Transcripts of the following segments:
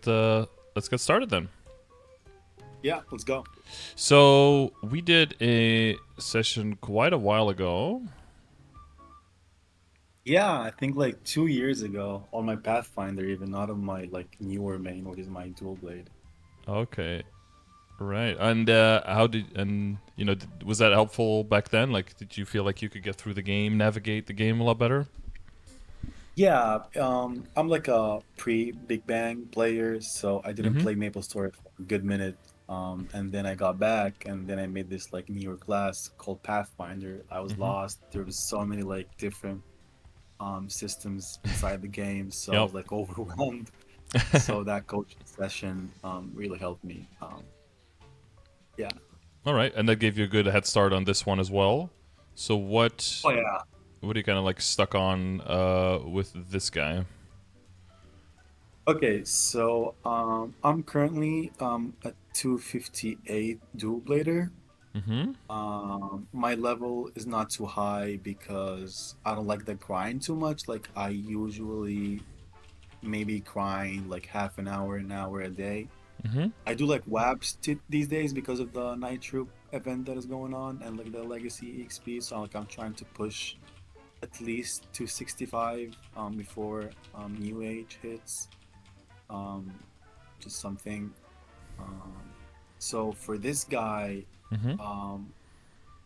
let's get started then. Yeah, let's go. So we did a session quite a while ago. Yeah, I think like 2 years ago on my Pathfinder, even not on my like newer main, which is my dual blade. Okay, right. And how did was that helpful back then? Like, did you feel like you could get through the game, navigate the game a lot better? Yeah, I'm like a pre-Big Bang player, so I didn't Mm-hmm. play MapleStory for a good minute. And then I got back, and then I made this like newer class called Pathfinder. I was Mm-hmm. lost. There was so many like different systems inside the game, so I Yep. was like overwhelmed. So that coaching session really helped me. Yeah. All right, and that gave you a good head start on this one as well. So Oh yeah. what are you kind of like stuck on with this guy? Okay, so I'm currently at 258 dual blader. Mm-hmm. My level is not too high because I don't like the grind too much. Like I usually maybe grind like half an hour a day. Mm-hmm. I do like WAPs these days because of the Night Troop event that is going on and like the Legacy EXP. So like I'm trying to push at least 265 before New Age hits. Um, just something. Um, so for this guy, Mm-hmm. um,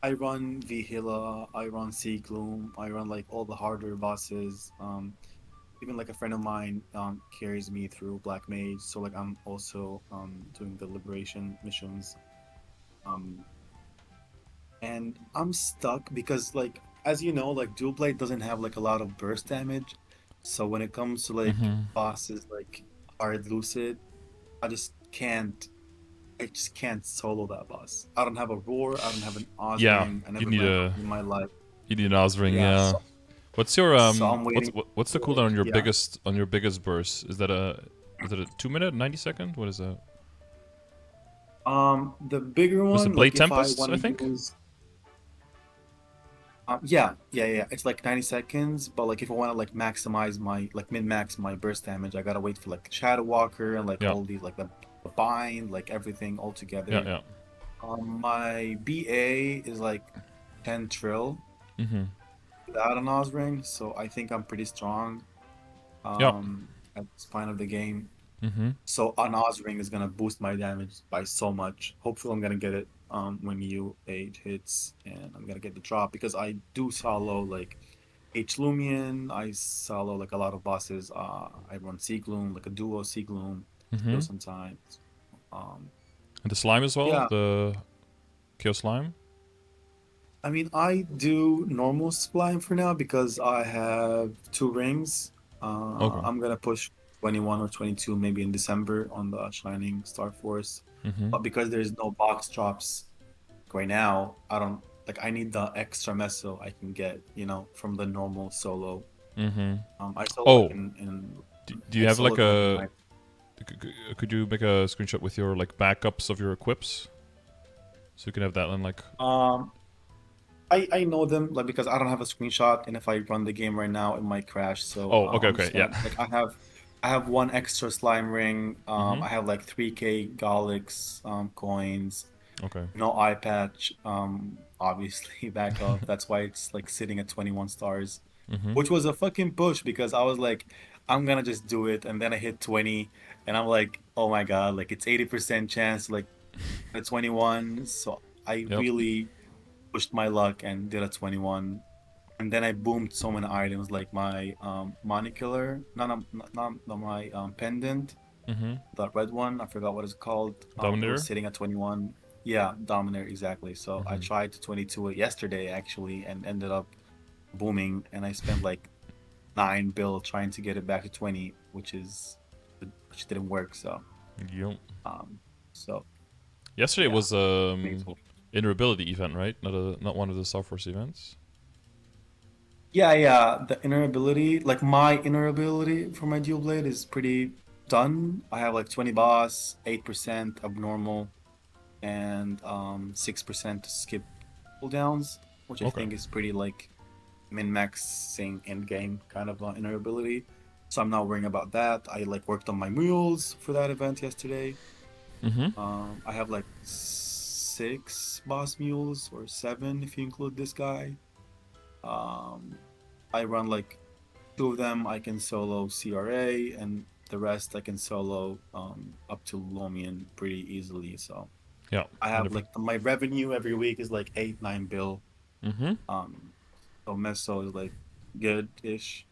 I run Vihila, I run Sea Gloom, I run like all the harder bosses. Even like a friend of mine carries me through Black Mage, so like I'm also doing the liberation missions. Um, and I'm stuck because like as you know, like Dual Blade doesn't have like a lot of burst damage. So when it comes to like Mm-hmm. bosses like Hard Lucid, I just can't I just can't solo that boss. I don't have a roar. I don't have an Oz Yeah, ring. I you never need leveled a in my life. you need an Ozring. Yeah, Yeah. What's your so I'm waiting what's the for cooldown like on yeah. your biggest burst? Is that a 2 minute, 90 second? What is that? The bigger Was it one, Blade like if I Tempests? want I to think. use, yeah. It's like 90 seconds. But like if I want to like maximize my like min max my burst damage, I gotta wait for like Shadow Walker and like Yeah. all these like the bind, like everything all Yeah. together. Yeah. My BA is like 10 trill Mm-hmm. without an Oz ring, so I think I'm pretty strong. Yeah. At this point of the game. Mm-hmm. So an Oz ring is gonna boost my damage by so much. Hopefully I'm gonna get it when new age hits and I'm gonna get the drop because I do solo like H Lumion, I solo like a lot of bosses. I run Sea Gloom, like a duo Sea Gloom, Mm-hmm. still sometimes. Um And the slime as well. yeah, The Chaos Slime. I mean I do normal Sublime for now because I have two rings. Okay. I'm gonna push 21 or 22 maybe in December on the Shining Starforce. Mm-hmm. But because there's no box drops right now, I don't like I need the extra meso I can get, from the normal solo. Mm-hmm. I solo like Oh, in do you I have solo like currently in a? my Could you make a screenshot with your like backups of your equips, so you can have that on like? um I know them like because I don't have a screenshot and if I run the game right now it might crash. So Oh, okay, I'm okay, just yeah. gonna like I have one extra slime ring. Mm-hmm. I have like 3k Galix coins. Okay. No eye patch, obviously backup. That's why it's like sitting at 21 stars, Mm-hmm. which was a fucking push because I was like, I'm gonna just do it, and then I hit 20, and I'm like, oh my God, like it's 80% chance like a 21. So I Yep. really pushed my luck and did a 21, and then I boomed so many items like my monocular, not my pendant, Mm-hmm. the red one. I forgot what it's called. It was Dominator. sitting at 21. Yeah, Dominator, exactly. So I Mm-hmm. tried to 22 it yesterday actually and ended up booming. And I spent like 9 bill trying to get it back to 20, which didn't work. Yep. Um, so Yesterday yeah, was painful. Innerability event, right? Not one of the Starforce events. Yeah. The inner ability, like my inner ability for my dual blade is pretty done. I have like 20 boss, 8% abnormal, and 6% to skip cooldowns, which I Okay. think is pretty like min-maxing end game kind of inner ability. so I'm not worrying about that. I like worked on my mules for that event yesterday. Mm-hmm. I have like 6 boss mules or 7 if you include this guy. Um, I run like 2 of them. I can solo CRA, and the rest I can solo up to Lomian pretty easily. So Yeah. I And have if, like my revenue every week is like 8-9 bill. mm-hmm. Um, so Meso is like good-ish.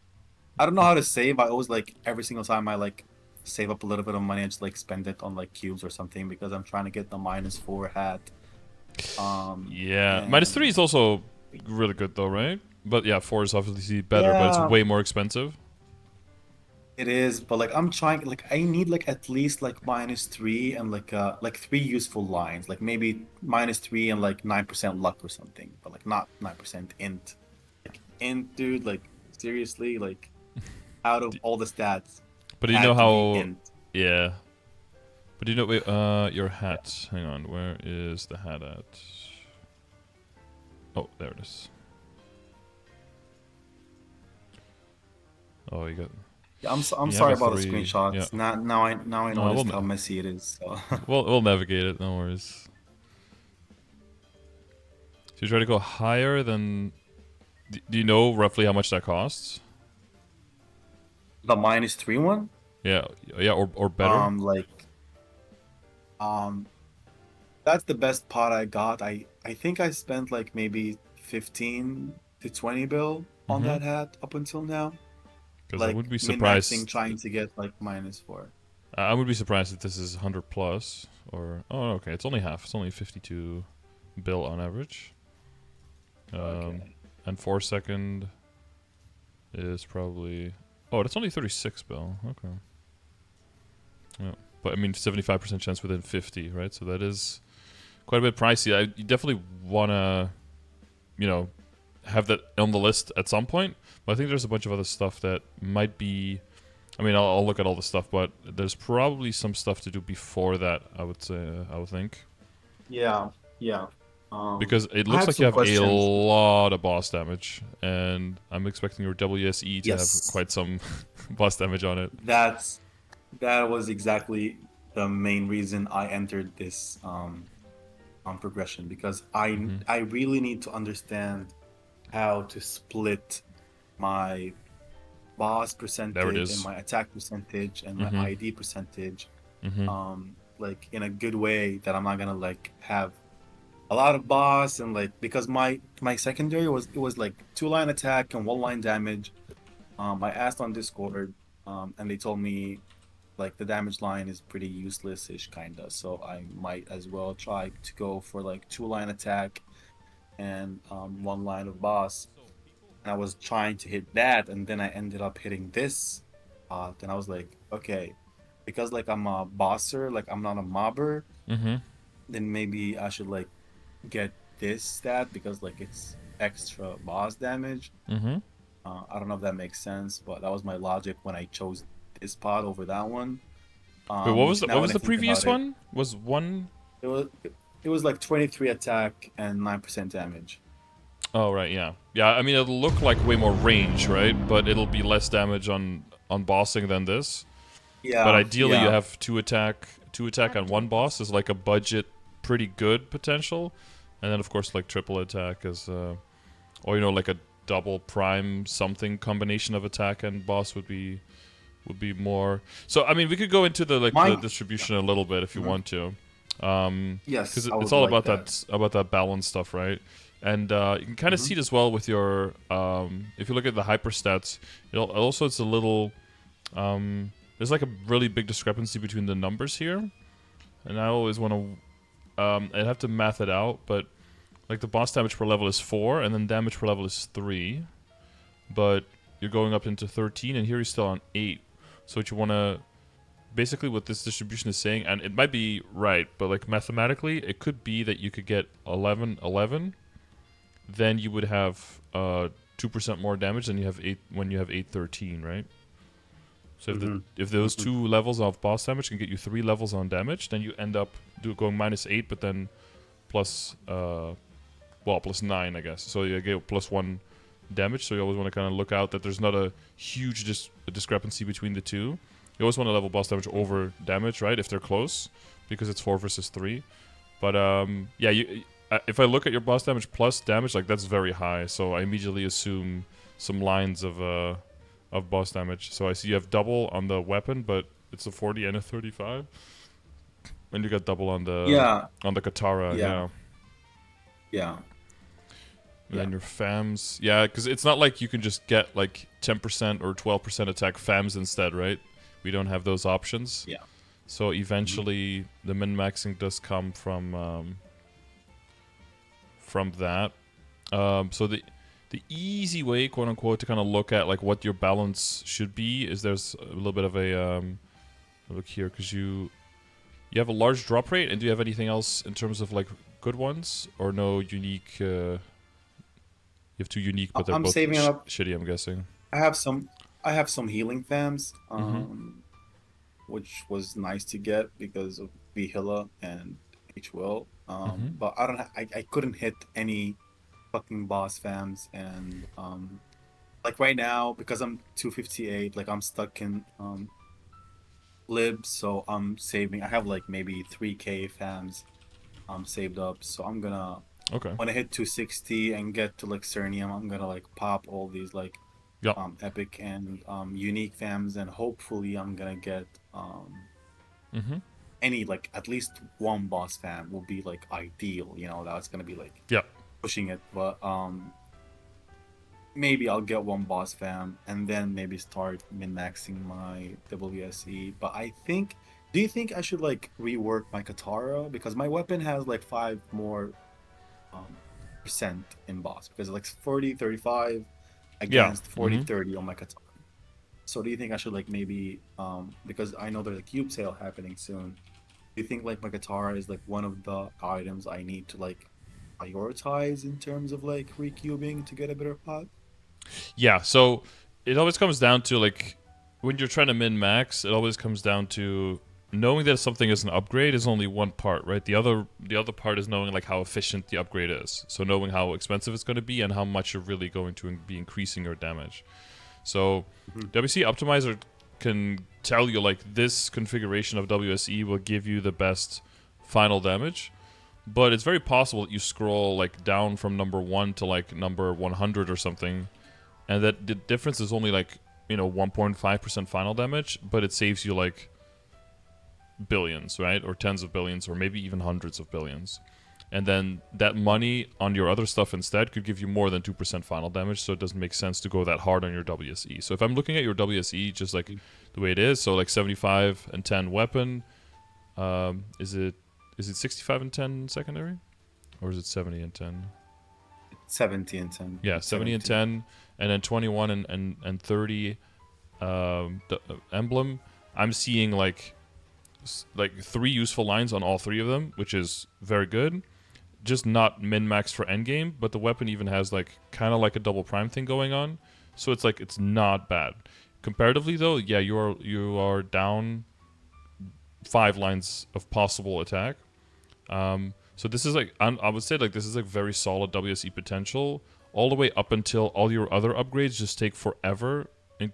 I don't know how to save. I always like every single time I like save up a little bit of money and just like spend it on like cubes or something because I'm trying to get the -4 hat. Yeah. -3 And is also really good though, right? But yeah, 4 is obviously better, but it's yeah, way more expensive. it is. But like I'm trying, like I need like at least like -3 and like 3 useful lines, like maybe -3 and like 9% luck or something, but like not 9% int. Like int, dude. Like seriously, like out of D- all the stats, But you know had to be how... int. Yeah. But you know, wait, your hat. Hang on, where is the hat at? Oh, there it is. Oh, you got... Yeah, I'm You have sorry a about the 3. Yeah. screenshots. Now I No, noticed how messy it is. So we'll navigate it, no worries. So you try to go higher than... Do you know roughly how much that costs? the -3 one, Yeah, yeah, or better. like um, that's the best pot I got. I think I spent like maybe 15 to 20 bill on Mm-hmm. that hat up until now. Because I would Like be min-maxing, surprised. trying to get like -4. I would be surprised if this is 100 plus or... Oh, okay, it's only half. It's only 52 bill on average. Okay. And 4 second is probably... Oh, that's only 36 bill. Okay. Yeah. But I mean, 75% chance within 50, right? So that is quite a bit pricey. You definitely want to, you know, have that on the list at some point. But I think there's a bunch of other stuff that might be... I mean, I'll look at all the stuff, but there's probably some stuff to do before that, I would say, I would think. Yeah, yeah. Because it I looks have like you some have a questions. lot of boss damage, and I'm expecting your WSE to have Yes, quite some boss damage on it. that's that was exactly the main reason I entered this on progression, because I Mm-hmm. I really need to understand how to split my boss There it percentage and is. my attack percentage and my Mm-hmm. ID percentage, Mm-hmm. like in a good way that I'm not gonna like have a lot of boss, and like because my secondary was like 2 line attack and 1 line damage. I asked on Discord, and they told me like the damage line is pretty useless-ish kinda, so I might as well try to go for like 2 line attack and 1 line of boss. And I was trying to hit that, and then I ended up hitting this. Then I was like, okay, because like I'm a bosser, like I'm not a mobber, Mm-hmm. then maybe I should like get this stat because like it's extra boss damage. Mm-hmm. I don't know if that makes sense, but that was my logic when I chose this pot over that one. Wait, Which what now was when I the think previous about it, one? Was one... it was it was like 23 attack and 9% damage. Oh, right, yeah. Yeah, I mean, it'll look like way more range, right? But it'll be less damage on bossing than this. But Yeah, ideally, you yeah. have two attack on one boss is like a budget pretty good potential, and then of course like triple attack is, or you know like a double prime something combination of attack and boss would be more. So I mean, we could go into the like the Mine. distribution a little bit if you Mhm. want to, Yes, because I it's would all like that. about that balance stuff, right? And you can kind of Hmm. see it as well with your if you look at the hyper stats, also it's a little there's like a really big discrepancy between the numbers here, and I always want to I'd have to math it out, but like the boss damage per level is 4, and then damage per level is 3, but you're going up into 13, and here you're still on 8. So what you want to basically what this distribution is saying, and it might be right, but like mathematically, it could be that you could get 11, then you would have 2% more damage than you have 8 when you have 813, right? So Hmm. if those Hmm. 2 levels of boss damage can get you 3 levels on damage, then you end up going -8, but then plus plus 9, I guess. So you get plus 1 damage, so you always want to kind of look out that there's not a huge discrepancy between the two. You always want to level boss damage over damage, right, if they're close, because it's 4 versus 3. But yeah, if I look at your boss damage plus damage, like that's very high, so I immediately assume some lines of boss damage. So I see you have double on the weapon, but it's a 40 and a 35. And you got double on the Yeah, Katara, yeah, yeah. yeah, And yeah, then your FAMs, yeah, because it's not like you can just get like 10% or 12% attack FAMs instead, right? We don't have those options. yeah. So Mhm. eventually, the min-maxing does come from that. So the easy way, quote unquote, to kind of look at like what your balance should be is there's a little bit of a look here, because you have a large drop rate, and do you have anything else in terms of like good ones, or no unique? You have two unique, but they're I'm both saving up. shitty, I'm guessing. I have some. I have some healing fams, Mm-hmm. which was nice to get because of Vihila and H Will. Mm-hmm. But I don't. I couldn't hit any fucking boss fams, and like right now because I'm 258, like I'm stuck in libs, so I'm saving. I have like maybe 3K fams saved up, so I'm gonna Okay. when I hit 260 and get to like Cernium, I'm gonna like pop all these like Yeah. epic and unique fams, and hopefully I'm gonna get Mm-hmm. any like at least one boss fam will be like ideal. You know, that's gonna be like Yeah. pushing it, but maybe I'll get one boss fam and then maybe start min-maxing my WSE. But I think, do you think I should like rework my Katara, because my weapon has like 5 more um percent in boss, because like 40 35 Yeah. against 40 Mm-hmm. 30 on my Katara. So do you think I should like maybe because I know there's a cube sale happening soon. Do you think like my Katara is like one of the items I need to like prioritize in terms of like recubing to get a better pot? Yeah. So it always comes down to like when you're trying to min max, it always comes down to knowing that something is an upgrade is only one part, right? The other part is knowing like how efficient the upgrade is. So knowing how expensive it's going to be and how much you're really going to be increasing your damage. So Mhm. WSE Optimizer can tell you like this configuration of WSE will give you the best final damage, but it's very possible that you scroll like down from number 1 to like number 100 or something, and that the difference is only like 1.5% final damage, but it saves you like billions, right? Or tens of billions, or maybe even hundreds of billions. And then that money on your other stuff instead could give you more than 2% final damage, so it doesn't make sense to go that hard on your WSE. So if I'm looking at your WSE just like the way it is, so like 75 and 10 weapon, is it 65 and 10 secondary? Or is it 70 and 10? 70 and 10. Yeah, 70 and 10, and then 21 and 30 the emblem. I'm seeing like 3 useful lines on all 3 of them, which is very good. Just not min-max for endgame, but the weapon even has like kind of like a double prime thing going on, so it's like it's not bad. Comparatively though, yeah, you are down 5 lines of possible attack. So this is like I would say like this is like very solid WSE potential all the way up until all your other upgrades just take forever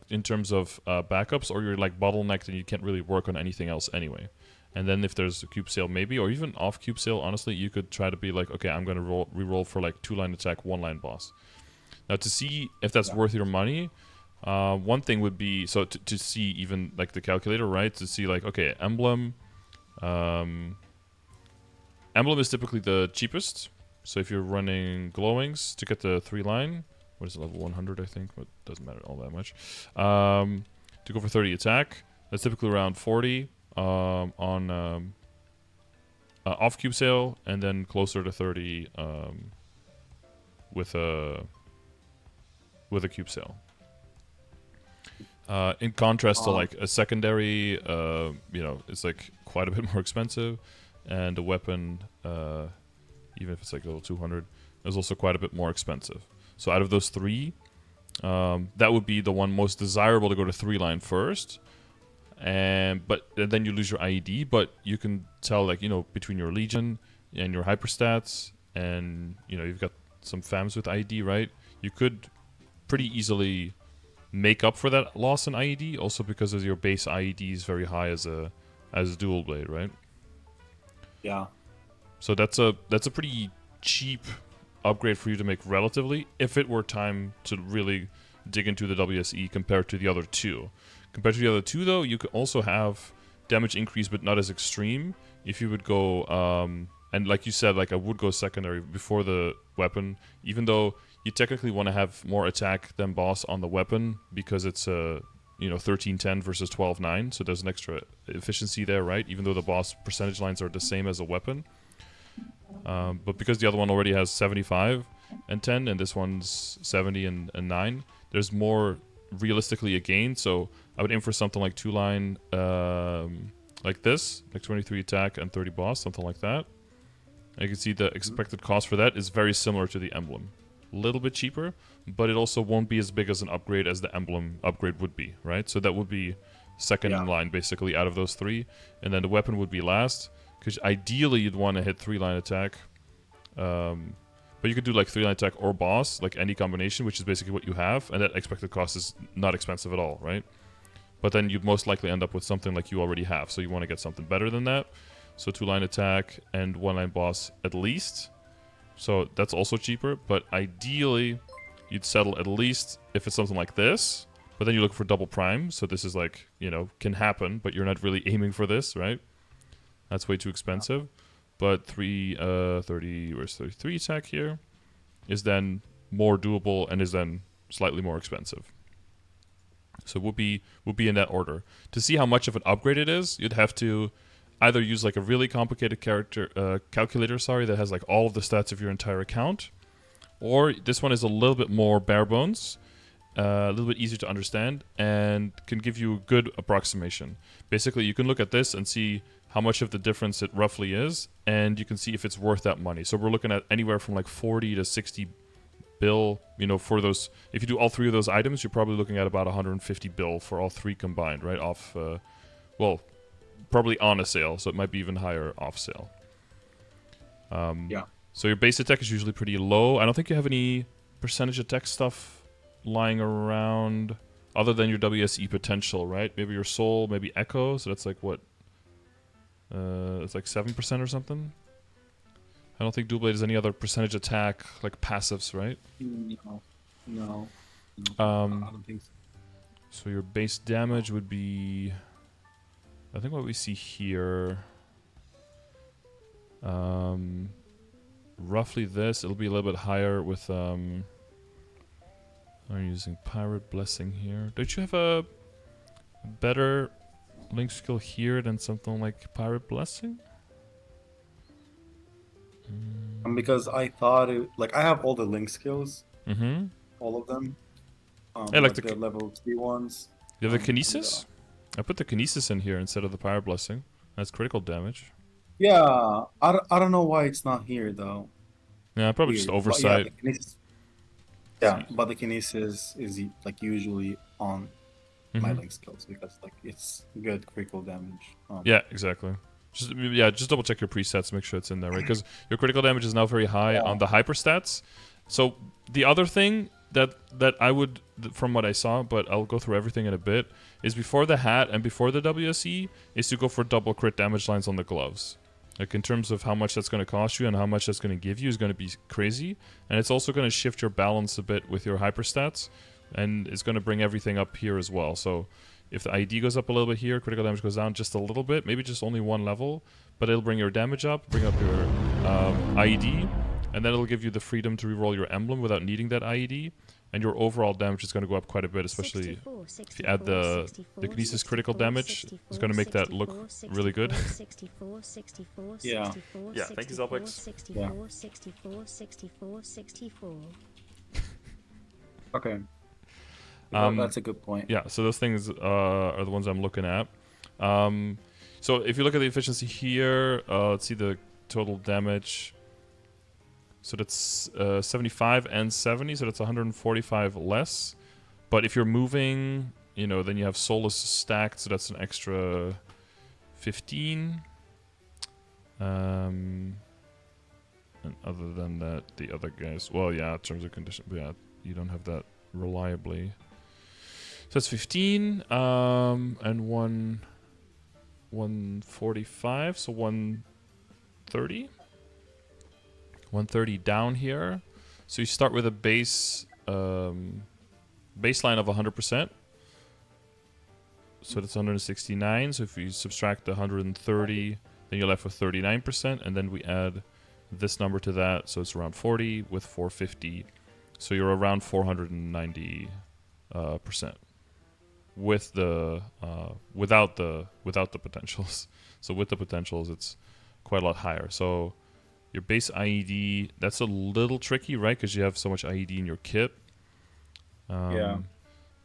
in terms of backups, or you're like bottlenecked and you can't really work on anything else anyway. And then if there's a cube sale maybe, or even off cube sale, honestly, you could try to be like, okay, I'm going to re-roll for like 2-line attack, 1-line boss. Now to see if that's Yeah. worth your money, one thing would be, so to see even like the calculator, right? To see like, okay, emblem is typically the cheapest. So if you're running glowings to get the 3-line, what is it, level 100 I think, but doesn't matter all that much. To go for 30 attack, that's typically around 40 on off cube sale, and then closer to 30 with a cube sale. In contrast to like a secondary, it's like quite a bit more expensive, and a weapon, even if it's like level 200, is also quite a bit more expensive. So out of those 3, that would be the one most desirable to go to 3-line first. But then you lose your IED, but you can tell like between your Legion and your hyperstats, and you've got some FAMs with IED, right? You could pretty easily make up for that loss in IED, also because of your base IED is very high as a dual blade, right? Yeah. So that's a pretty cheap upgrade for you to make relatively, if it were time to really dig into the WSE compared to the other two. Compared to the other two, though, you could also have damage increase, but not as extreme. If you would go, and like you said, like I would go secondary before the weapon, even though you technically want to have more attack than boss on the weapon because it's a 1310 versus 12-9, so there's an extra efficiency there, right? Even though the boss percentage lines are the same as a weapon. But because the other one already has 75 and 10, and this one's 70 and 9, there's more realistically a gain. So I would aim for something like 2-line, like this, like 23 attack and 30 boss, something like that. And you can see the expected cost for that is very similar to the emblem. A little bit cheaper, but it also won't be as big as an upgrade as the emblem upgrade would be, right? So that would be second in line, basically, out of those three. And then the weapon would be last, because ideally you'd want to hit 3-line attack. But you could do like 3-line attack or boss, like any combination, which is basically what you have, and that expected cost is not expensive at all, right? But then you'd most likely end up with something like you already have, so you want to get something better than that. So 2-line attack and 1-line boss at least. So that's also cheaper, but ideally you'd settle at least if it's something like this, but then you look for double prime, so this is like, can happen, but you're not really aiming for this, right? That's way too expensive. But 33 attack here is then more doable and is then slightly more expensive. So would be in that order. To see how much of an upgrade it is, you'd have to either use like a really complicated calculator, that has like all of the stats of your entire account, or this one is a little bit more bare bones, a little bit easier to understand, and can give you a good approximation. Basically, you can look at this and see how much of the difference it roughly is, and you can see if it's worth that money. So we're looking at anywhere from like 40 to 60 bill, for those. If you do all three of those items, you're probably looking at about 150 bill for all three combined, right? Off, probably on a sale, so it might be even higher off sale. So your base attack is usually pretty low. I don't think you have any percentage attack stuff lying around other than your WSE potential, right? Maybe your soul, maybe echo, so that's like what? It's like 7% or something? I don't think Dual Blade has any other percentage attack, like passives, right? No. I don't think so. So your base damage would be, I think what we see here, roughly this. It'll be a little bit higher with, I'm using Pirate Blessing here. Don't you have a better link skill here than something like Pirate Blessing? Because I thought I have all the link skills, all of them. Yeah, like the level 3 ones. You have the Kinesis? I put the Kinesis in here instead of the Pirate Blessing. That's critical damage. Yeah, I don't know why it's not here though. Yeah, probably just oversight. But the Kinesis is like usually on my link skills because like it's good critical damage. Yeah, exactly. Just double check your presets, make sure it's in there, right? Because your critical damage is now very high on the hyper stats. So the other thing that I would, from what I saw, but I'll go through everything in a bit, is before the hat and before the WSE, is to go for double crit damage lines on the gloves. Like in terms of how much that's going to cost you and how much that's going to give you is going to be crazy. And it's also going to shift your balance a bit with your hyper stats. And it's going to bring everything up here as well. So if the ID goes up a little bit here, critical damage goes down just a little bit, maybe just only one level, but it'll bring your damage up, bring up your IED, and then it'll give you the freedom to reroll your emblem without needing that IED, and your overall damage is going to go up quite a bit, especially if you add the Kinesis critical damage. It's going to make that look really good. Yeah. Yeah, thank you, Zelpix. Okay. That's a good point. Yeah, so those things are the ones I'm looking at. So if you look at the efficiency here, let's see the total damage. So that's 75 and 70, so that's 145 less. But if you're moving, then you have Solus stacked, so that's an extra 15. And other than that, the other guys, well, yeah, terms and conditions, but yeah, you don't have that reliably. So that's 15, and 145, so 130. 130 down here. So you start with a baseline of 100%. So that's 169. So if you subtract the 130, then you're left with 39%, and then we add this number to that, so it's around 40 with 450. So you're around 490 percent with the without the potentials. So with the potentials, it's quite a lot higher. So your base IED, that's a little tricky, right? Because you have so much IED in your kit. Yeah.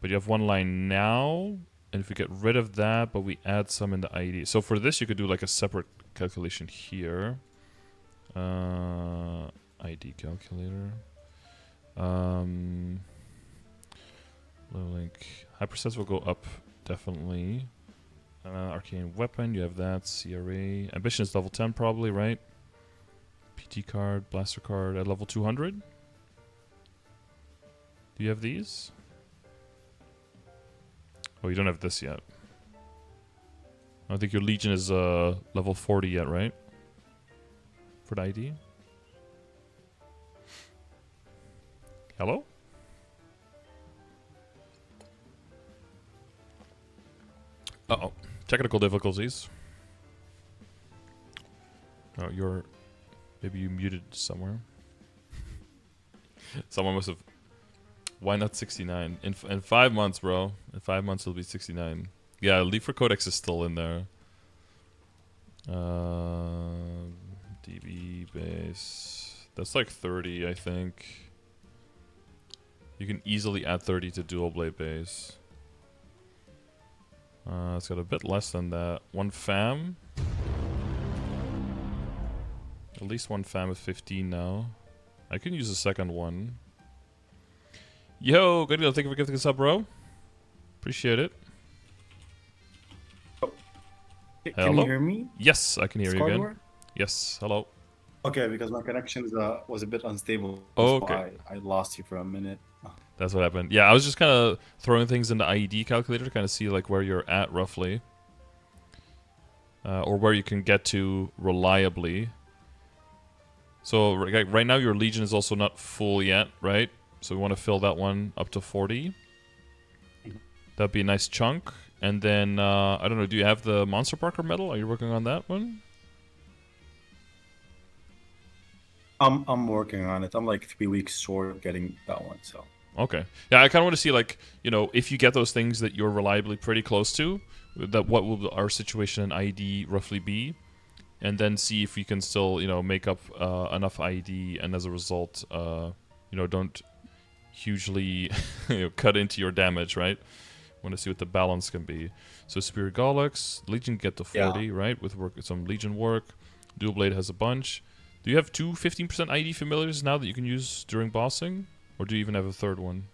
But you have one line now, and if we get rid of that, but we add some in the IED. So for this, you could do like a separate calculation here. ID calculator. Link. Hyperstats will go up, definitely. Arcane weapon, you have that. CRA. Ambition is level 10 probably, right? PT card, blaster card at level 200. Do you have these? Oh, you don't have this yet. I don't think your Legion is level 40 yet, right? For the ID? Hello? Uh-oh. Technical difficulties. Oh, you're... Maybe you muted somewhere. Someone must have... Why not 69? In 5 months, bro. In 5 months, it'll be 69. Yeah, Leaf Codex is still in there. DB base. That's like 30, I think. You can easily add 30 to dual blade base. It's got a bit less than that. 1 fam. At least 1 fam is 15 now. I can use a second one. Yo, good deal. Thank you for gifting us up, bro. Appreciate it. Can Hello? you hear me? Yes, I can hear you again. Scardor? Yes, hello. Okay, because my connection was a bit unstable. Oh, so okay. I lost you for a minute. That's what happened. Yeah, I was just kind of throwing things in the IED calculator to kind of see like where you're at roughly. Or where you can get to reliably. So right now your Legion is also not full yet, right? So we want to fill that one up to 40. That'd be a nice chunk. And then, I don't know, do you have the Monster Parker medal? Are you working on that one? I'm working on it. I'm like 3 weeks short of getting that one, so. Okay. Yeah, I kind of want to see, like, you know, if you get those things that you're reliably pretty close to, that what will our situation in IED roughly be? And then see if we can still, you know, make up enough IED, and as a result, you know, don't hugely cut into your damage, right? Want to see what the balance can be. So Spirit Galax, Legion get to 40, yeah. Right? With some Legion work. Dual Blade has a bunch. Do you have 2 15% ID familiars now that you can use during bossing? Or do you even have a third one?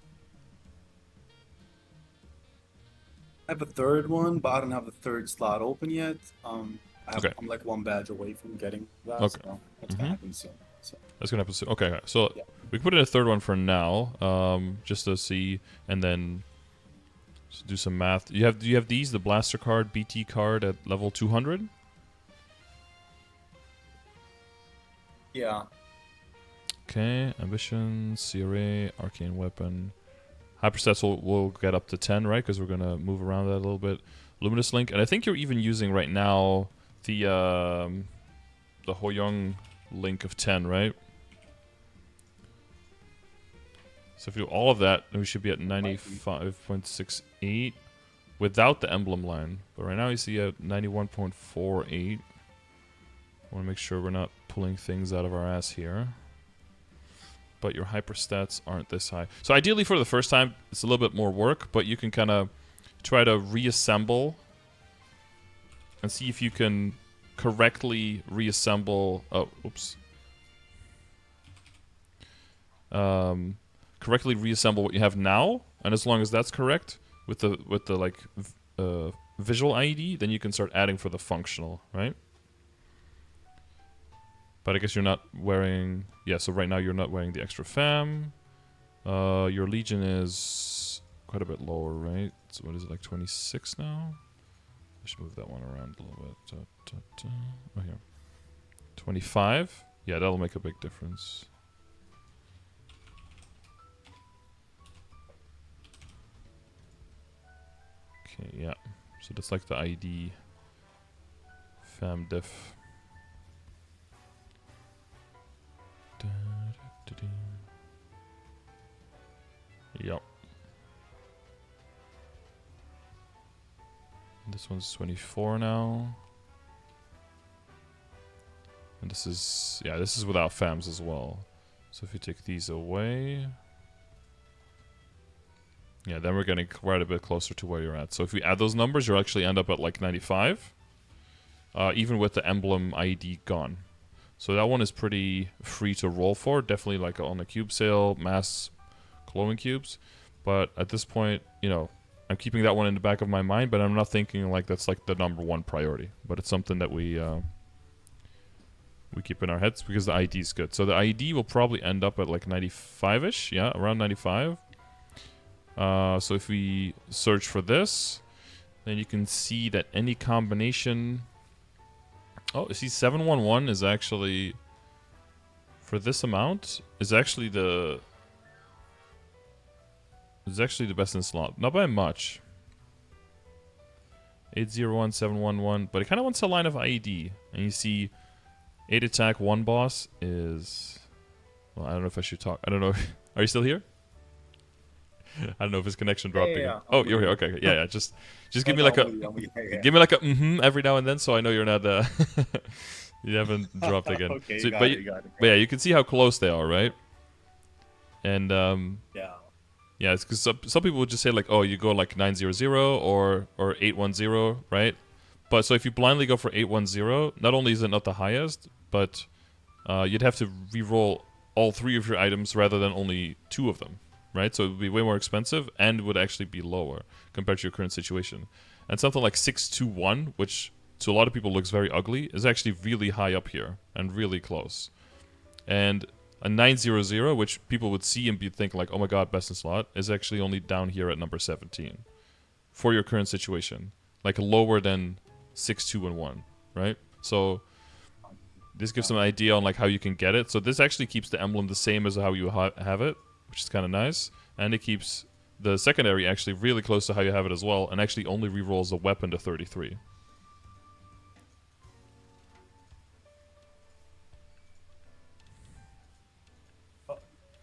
I have a third one, but I don't have a third slot open yet. Okay. I'm like 1 badge away from getting that, okay. So that's gonna happen soon. So. That's gonna happen soon. Okay, so yeah. We can put in a third one for now, just to see, and then just do some math. Do you have these? The Blaster card, BT card at level 200? Yeah. Okay, Ambition, CRA, Arcane Weapon. Hyperstats will get up to 10, right? Because we're going to move around that a little bit. Luminous Link, and I think you're even using right now the Hoyoung Link of 10, right? So if you do all of that, then we should be at 95.68 without the emblem line. But right now you see at 91.48. I want to make sure we're not pulling things out of our ass here. But your hyperstats aren't this high. So ideally for the first time, it's a little bit more work, but you can kind of try to reassemble and see if you can correctly reassemble... Oh, oops. Correctly reassemble what you have now, and as long as that's correct with the like visual IED, then you can start adding for the functional, right? But I guess you're not wearing... Yeah, so right now you're not wearing the extra fam. Your Legion is quite a bit lower, right? So what is it, like 26 now? I should move that one around a little bit. Oh, here. 25? Yeah, that'll make a big difference. Okay, yeah. So that's like the ID fam diff. Yep. This one's 24 now. And this is, yeah, this is without FAMs as well. So if you take these away, yeah, then we're getting quite a bit closer to where you're at. So if we add those numbers, you'll actually end up at like 95, even with the emblem ID gone. So that one is pretty free to roll for. Definitely like on the cube sale, mass glowing cubes. But at this point, you know, I'm keeping that one in the back of my mind, but I'm not thinking like that's like the #1 priority. But it's something that we keep in our heads because the ID is good. So the ID will probably end up at like 95-ish. Yeah, around 95. So if we search for this, then you can see that any combination... Oh, see, 711 is actually... For this amount, is actually the... It's actually the best in slot. Not by much. 801, 711. But it kind of wants a line of IED. And you see 8 attack, 1 boss is... Well, I don't know if I should talk. I don't know. Are you still here? I don't know if his connection dropped again. Yeah. Oh, you're here. Okay. Yeah. Just give me like a... Give me like a every now and then so I know you're not... you haven't dropped again. Okay, So, got but, it, got it. but yeah, you can see how close they are, right? And... Yeah. Yeah, it's because some people would just say like, oh, you go like 900 or 810, right? But so if you blindly go for 810, not only is it not the highest, but you'd have to re-roll all 3 of your items rather than only 2 of them, right? So it would be way more expensive and would actually be lower compared to your current situation. And something like 621, which to a lot of people looks very ugly, is actually really high up here and really close. And a 900, which people would see and be think like, oh my god, best in slot, is actually only down here at number 17 for your current situation, like lower than 621, right? So this gives them an idea on like how you can get it. So this actually keeps the emblem the same as how you have it, which is kind of nice, and it keeps the secondary actually really close to how you have it as well, and actually only rerolls a weapon to 33.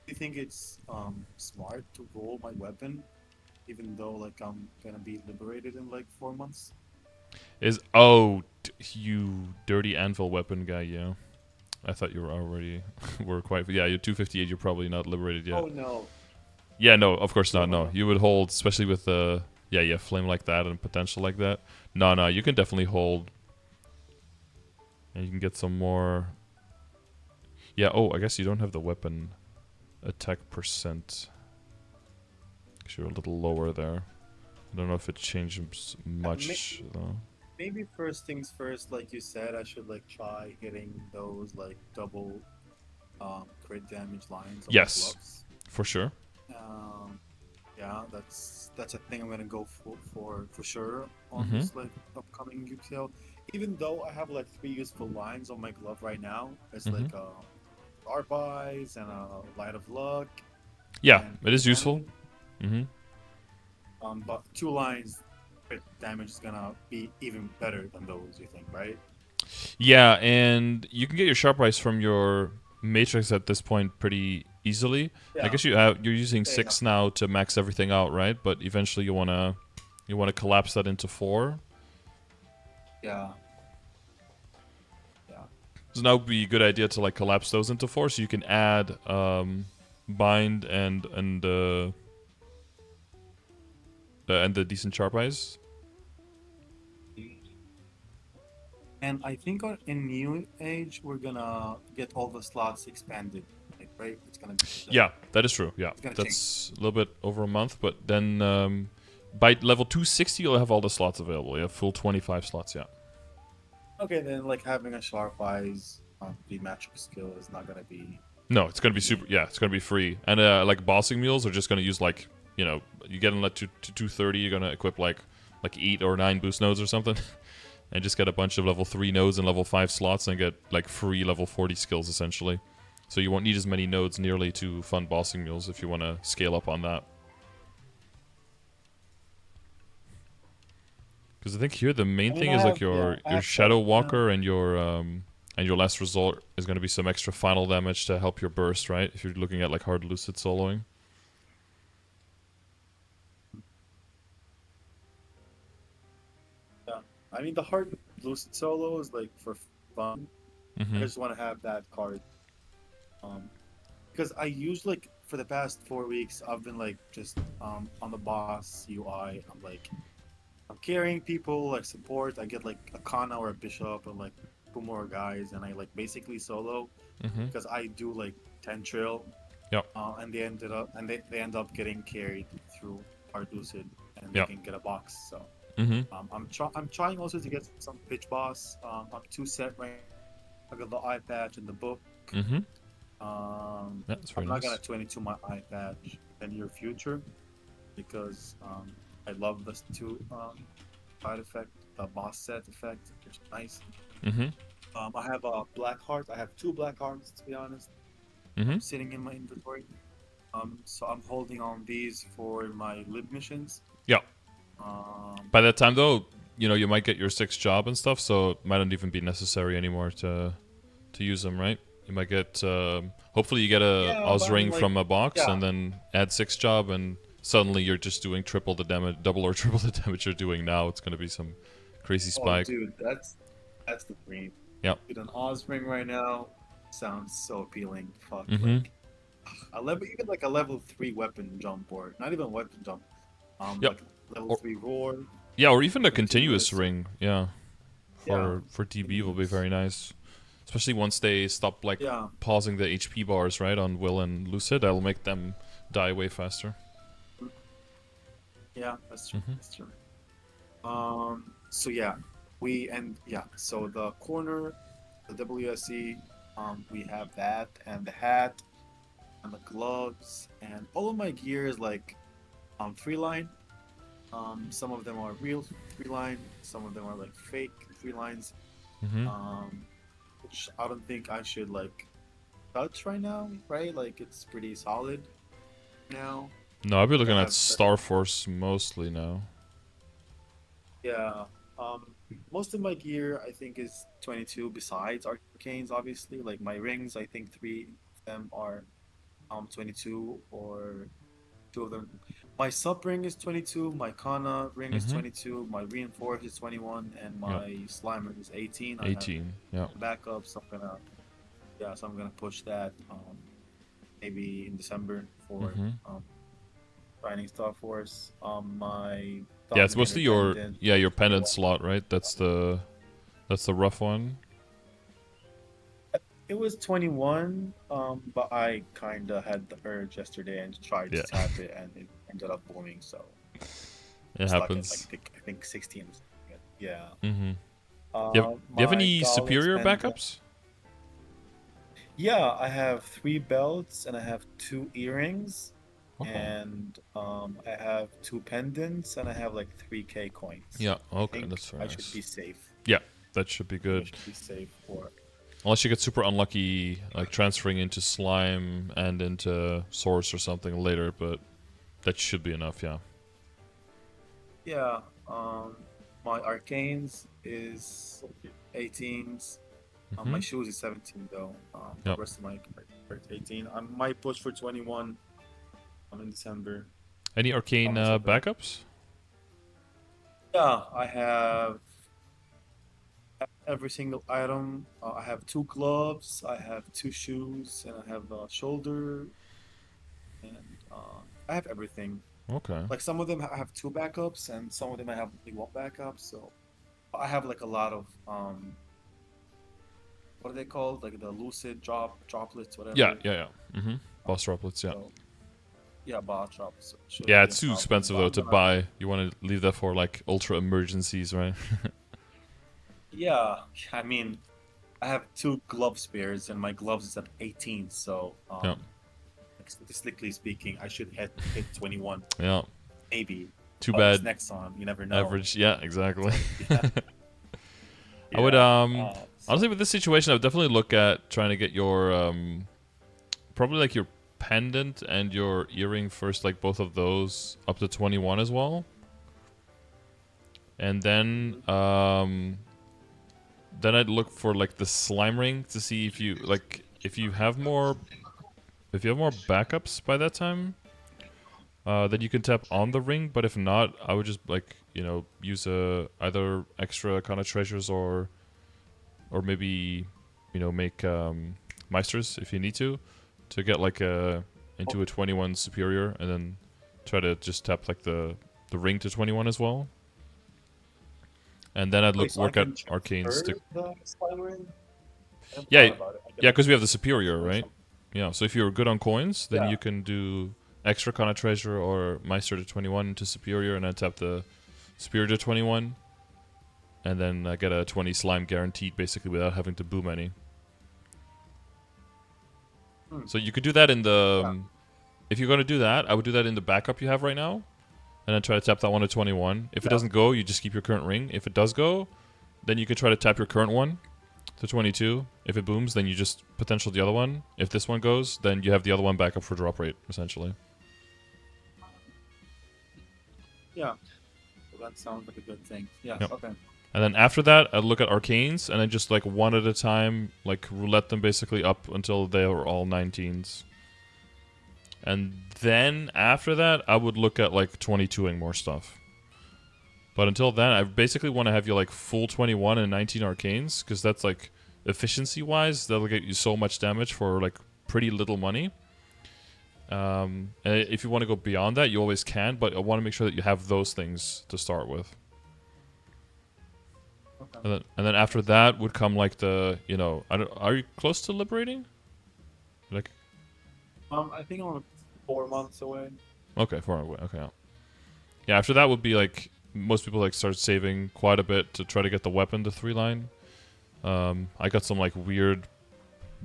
Do you think it's smart to roll my weapon, even though like I'm gonna be liberated in like 4 months? You dirty anvil weapon guy, yeah. I thought you were already were quite... Yeah, you're 258, you're probably not liberated yet. Oh no. Yeah, no, of course not, no. You would hold, especially with yeah, flame like that and potential like that. No, you can definitely hold. And you can get some more... Yeah, oh, I guess you don't have the weapon attack percent. Because you're a little lower there. I don't know if it changes much, though. Maybe first things first, like you said, I should like try getting those like double crit damage lines on Yes, my gloves. for sure. Yeah, that's a thing I'm gonna go for sure on this like upcoming Geek sale. Even though I have like 3 useful lines on my glove right now, it's like Sharp Eyes and a Light of Luck. Yeah, it is useful. But 2 lines crit damage is gonna be even better than those, you think, right? Yeah, and you can get your Sharp Eyes from your Matrix at this point pretty easily. Yeah. I guess you're using 6 now to max everything out, right? But eventually you wanna collapse that into 4. Yeah. So now would be a good idea to like collapse those into 4, so you can add bind and the decent Sharp Eyes. And I think in New Age we're gonna get all the slots expanded, right? It's gonna be Yeah, that is true. Yeah, that's a little bit over a month, but then by level 260 you'll have all the slots available. You have full 25 slots. Yeah. Okay, then like having a Sharp Eyes the magic skill is not gonna be No, it's gonna be super. Yeah, it's gonna be free. And like bossing mules are just gonna use like, you know, you get them to 230. You're gonna equip like 8 or 9 boost nodes or something, and just get a bunch of level 3 nodes and level 5 slots and get like free level 40 skills essentially. So you won't need as many nodes nearly to fund bossing mules if you want to scale up on that. Because I think here the main I mean, thing is like I your have Shadow seven now. Walker and your last resort is going to be some extra final damage to help your burst, right? If you're looking at like hard lucid soloing. Yeah. I mean, the hard lucid solo is like for fun. I Mm-hmm. just want to have that card. Um, because I use like for the past 4 weeks, I've been like just on the boss UI. I'm carrying people like support. I get like a Kana or a Bishop and like 2 more guys, and I like basically solo Mm-hmm. because I do like 10 trail, Yep. and they end up getting carried through hard lucid, and they Yep. can get a box. So Mm-hmm. I'm trying also to get some pitch boss. I'm 2 set right. I got the eye patch and the book. Mm-hmm. Yeah, that's I'm very not gonna nice. 22 my eye patch in near future because I love this two side effect, the boss set effect, which is nice. Mm-hmm. I have a black heart. I have 2 black hearts to be honest. Mm-hmm. I'm sitting in my inventory. So I'm holding on these for my lib missions. Yeah. Um, By that time though, you know, you might get your 6th job and stuff, so it might not even be necessary anymore to use them, right? You might get, hopefully you get a yeah, Oz but I mean ring like, from a box yeah. and then add 6th job and suddenly you're just doing triple the damage, double or triple the damage you're doing now. It's gonna be some crazy Oh, spike. dude, that's the dream. Yep. Dude, an Oz ring right now sounds so appealing. Fuck, Mm-hmm. like a level, even like a level 3 weapon jump, or not even weapon jump. Yep. Like level Or 3 roar, yeah, or even a continuous continuous. ring. Yeah, Yeah, for DB will be continuous. very nice, especially once they stop like Yeah, pausing the HP bars right on Will and Lucid. That'll make them die way faster. yeah, that's true. Mm-hmm. That's true. So yeah, so the corner, the WSE, we have that and the hat and the gloves and all of my gear is like 3 line. Some of them are real 3 line, some of them are like fake 3 lines. Mm-hmm. Um, which I don't think I should like touch right now, right? Like it's pretty solid now. No, I'll be I looking at have Starforce mostly now. Yeah. Most of my gear I think is 22 besides arcanes, obviously. Like my rings, I think 3 of them are 22 or 2 of them. My sub ring is 22, my Kana ring is Mm-hmm. 22, my reinforce is 21, and Yep. my Slimer is 18. I have 18. Yep. backup, so I'm gonna push that maybe in December for Mm-hmm. grinding Starforce. My Yeah, it's doppelganger mostly your pendant. your pendant slot, right? That's the rough one. It was 21, but I kind of had the urge yesterday and tried Yeah, to tap it, and it ended up booming. So it stuck at like happens. I think 16. Yeah. Mm-hmm. Do you have My any Gaulix superior pendant. backups? Yeah, I have 3 belts and I have 2 earrings, Oh. and I have 2 pendants and I have like 3K coins. Yeah. I Okay, think that's very I should nice. be safe. Yeah, that should be I think I good. should be safe for. Unless you get super unlucky, like transferring into slime and into source or something later, but that should be enough. Yeah. Yeah, my arcanes is 18s. Mm-hmm. My shoes is 17 though. The Yep. rest of my are 18. I might push for 21. In December. Any arcane Something like. backups? Yeah, I have every single item. I have 2 gloves. I have 2 shoes, and I have a shoulder, and I have everything. Okay. Like some of them I have 2 backups, and some of them I have only 1 backup. So I have like a lot of what are they called? Like the lucid droplets, Yeah. whatever. Yeah. Yeah. Mm-hmm. Um, Boss droplets. Yeah. so yeah, bot drops so shouldn't Yeah, be a it's too problem. expensive But though I'm to gonna, buy. You want to leave that for like ultra emergencies, right? yeah. I mean, I have two glove spares, and my gloves is at 18. So, Yeah. like, statistically speaking, I should hit 21, Yeah. maybe. Too But it's bad. next on. You never know. Average. Yeah, exactly. So yeah, I would yeah. honestly So with this situation I would definitely look at trying to get your probably like your pendant and your earring first, like both of those up to 21 as well. And mhm. then I'd look for like the slime ring to see if you like if you have more backups by that time, then you can tap on the ring. But if not, I would just like use either extra kind of treasures or maybe make meisters if you need to get like a into a 21 superior, and then try to just tap like the ring to 21 as well. And then I'd Wait, so I work at can arcanes to transfer the slime ring? I haven't yeah thought about it. I can yeah like because we have the superior, transfer right? some. Yeah, so if you're good on coins, then Yeah. you can do extra kind of treasure or meister to 21 to superior, and then tap the superior to 21, and then get a 20 slime guaranteed basically without having to boom any. Hmm. So you could do that in the Yeah. if you're going to do that, I would do that in the backup you have right now, and then try to tap that one to 21. If it Yeah. doesn't go, you just keep your current ring. If it does go, then you can try to tap your current one to 22. If it booms, then you just potential the other one. If this one goes, then you have the other one back up for drop rate, essentially. Yeah. Well, that sounds like a good thing. Yeah. Yep. Okay. And then after that, I'd look at arcanes, and then just like one at a time, like roulette them basically up until they are all 19s. And then after that, I would look at like 22ing more stuff. But until then, I basically want to have you like full 21 and 19 arcanes, because that's like efficiency wise, that'll get you so much damage for like pretty little money. And if you want to go beyond that, you always can, but I want to make sure that you have those things to start with. Okay. And then after that would come like the, are you close to liberating? Like, I think I'm 4 months away. okay, far away. Okay. Yeah, after that would be like most people like start saving quite a bit to try to get the weapon to 3-line. I got some like weird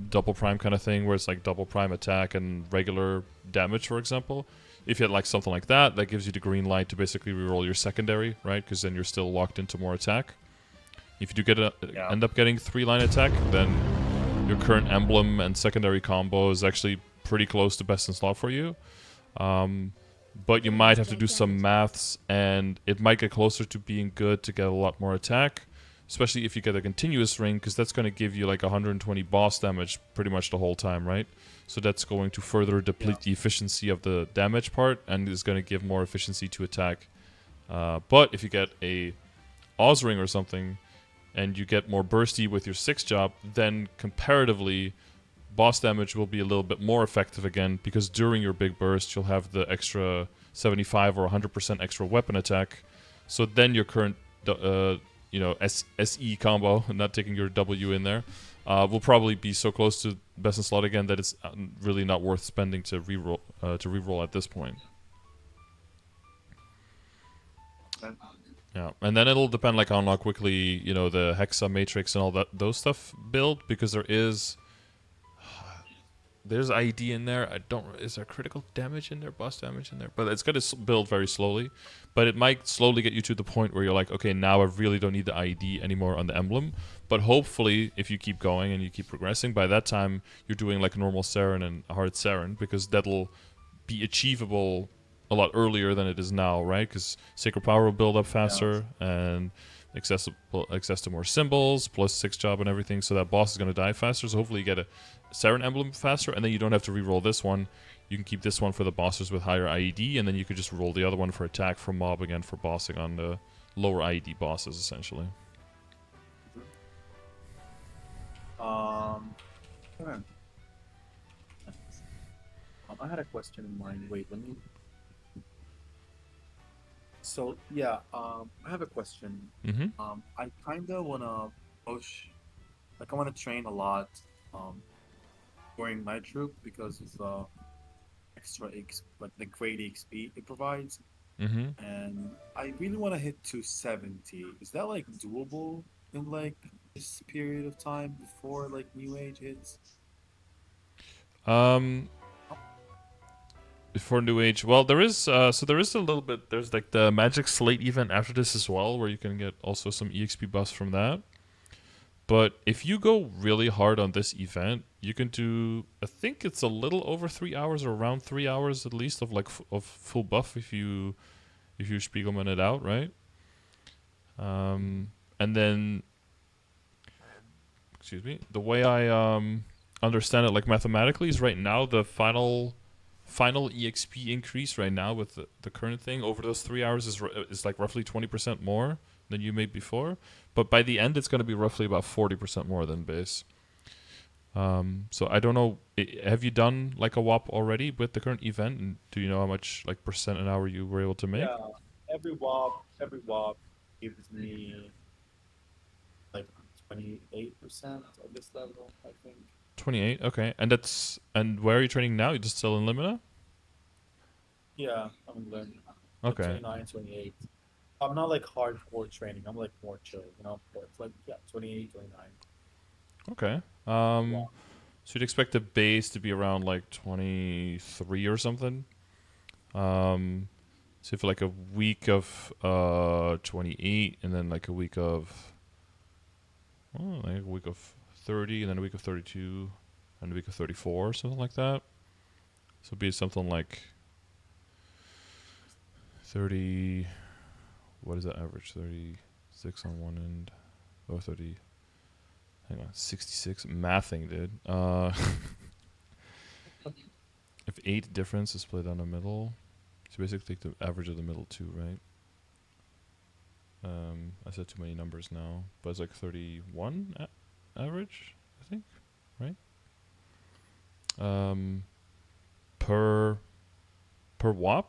double prime kind of thing where it's like double prime attack and regular damage, for example. If you had like something like that, that gives you the green light to basically reroll your secondary, right? Because then you're still locked into more attack. If you do Yeah. end up getting 3-line attack, then your current emblem and secondary combo is actually pretty close to best in slot for you. But you might have to do some maths, and it might get closer to being good to get a lot more attack, especially if you get a continuous ring, because that's going to give you like 120 boss damage pretty much the whole time, right? So that's going to further deplete the efficiency of the damage part, and is going to give more efficiency to attack. But if you get a Oz ring or something, and you get more bursty with your 6th job, then comparatively, boss damage will be a little bit more effective again, because during your big burst, you'll have the extra 75 or 100% extra weapon attack. So then your current, SE combo, not taking your W in there, will probably be so close to best in slot again that it's really not worth spending to reroll at this point. Okay. Yeah, and then it'll depend like on how quickly the Hexa Matrix and all those stuff build, because there's IED in there. Is there critical damage in there, boss damage in there? But it's gonna build very slowly. But it might slowly get you to the point where you're like, okay, now I really don't need the IED anymore on the emblem. But hopefully, if you keep going and you keep progressing, by that time you're doing like a normal Saren and a hard Saren, because that'll be achievable a lot earlier than it is now, right? Because Sacred Power will build up Yeah. faster, and access to more symbols, plus 6 job and everything, so that boss is going to die faster. So hopefully you get a Saren emblem faster, and then you don't have to re-roll this one. You can keep this one for the bosses with higher IED, and then you could just roll the other one for attack from mob again for bossing on the lower IED bosses, essentially. Okay. I had a question in mind. Wait, let me. So yeah, I have a question. Mm-hmm. I kind of wanna push, like I wanna train a lot, during my troop because of the like the great XP it provides, Mm-hmm. and I really wanna hit 270. Is that like doable in like this period of time before like New Age hits? Um, before New Age, well, there is so there is a little bit. There's like the Magic Slate event after this as well, where you can get also some EXP buffs from that. But if you go really hard on this event, you can do. I think it's a little over 3 hours, or around 3 hours at least, of like of full buff if you Spiegelman it out, right? And then, excuse me, the way I understand it, like mathematically, is right now the final EXP increase right now with the current thing over those 3 hours is like roughly 20% more than you made before. But by the end, it's going to be roughly about 40% more than base. So I don't know. Have you done like a WAP already with the current event? And do you know how much like percent an hour you were able to make? Yeah, every WAP gives me like 28% of this level, I think. 28. Okay, and where are you training now? You just still in Limina? Yeah, I'm learning like Okay. 29, 28. I'm not like hardcore training. I'm like more chill, But it's like, yeah, 28, 29. Okay. Wow. So you'd expect the base to be around like 23 or something. So for like a week of 28, and then like a week of like a week of 30, and then a week of 32, and a week of 34, something like that. So it'd be something like 30. What is that average? 36 on one end. Oh, 30. Hang on, 66. Mathing, dude. If 8 difference is split down the middle, so basically take the average of the middle two, right? I said too many numbers now, but it's like 31 average, I think, right? Per WAP.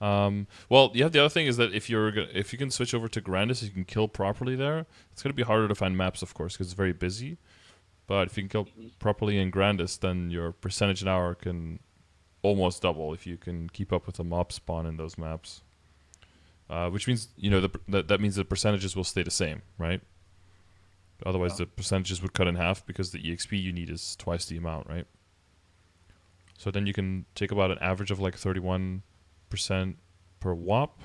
Well, you have the other thing is that if you can switch over to Grandis, you can kill properly there. It's gonna be harder to find maps, of course, because it's very busy. But if you can kill properly in Grandis, then your percentage an hour can almost double if you can keep up with the mob spawn in those maps. Which means that means the percentages will stay the same, right? Otherwise, Yeah. the percentages would cut in half because the EXP you need is twice the amount, right? So then you can take about an average of like 31% per WAP,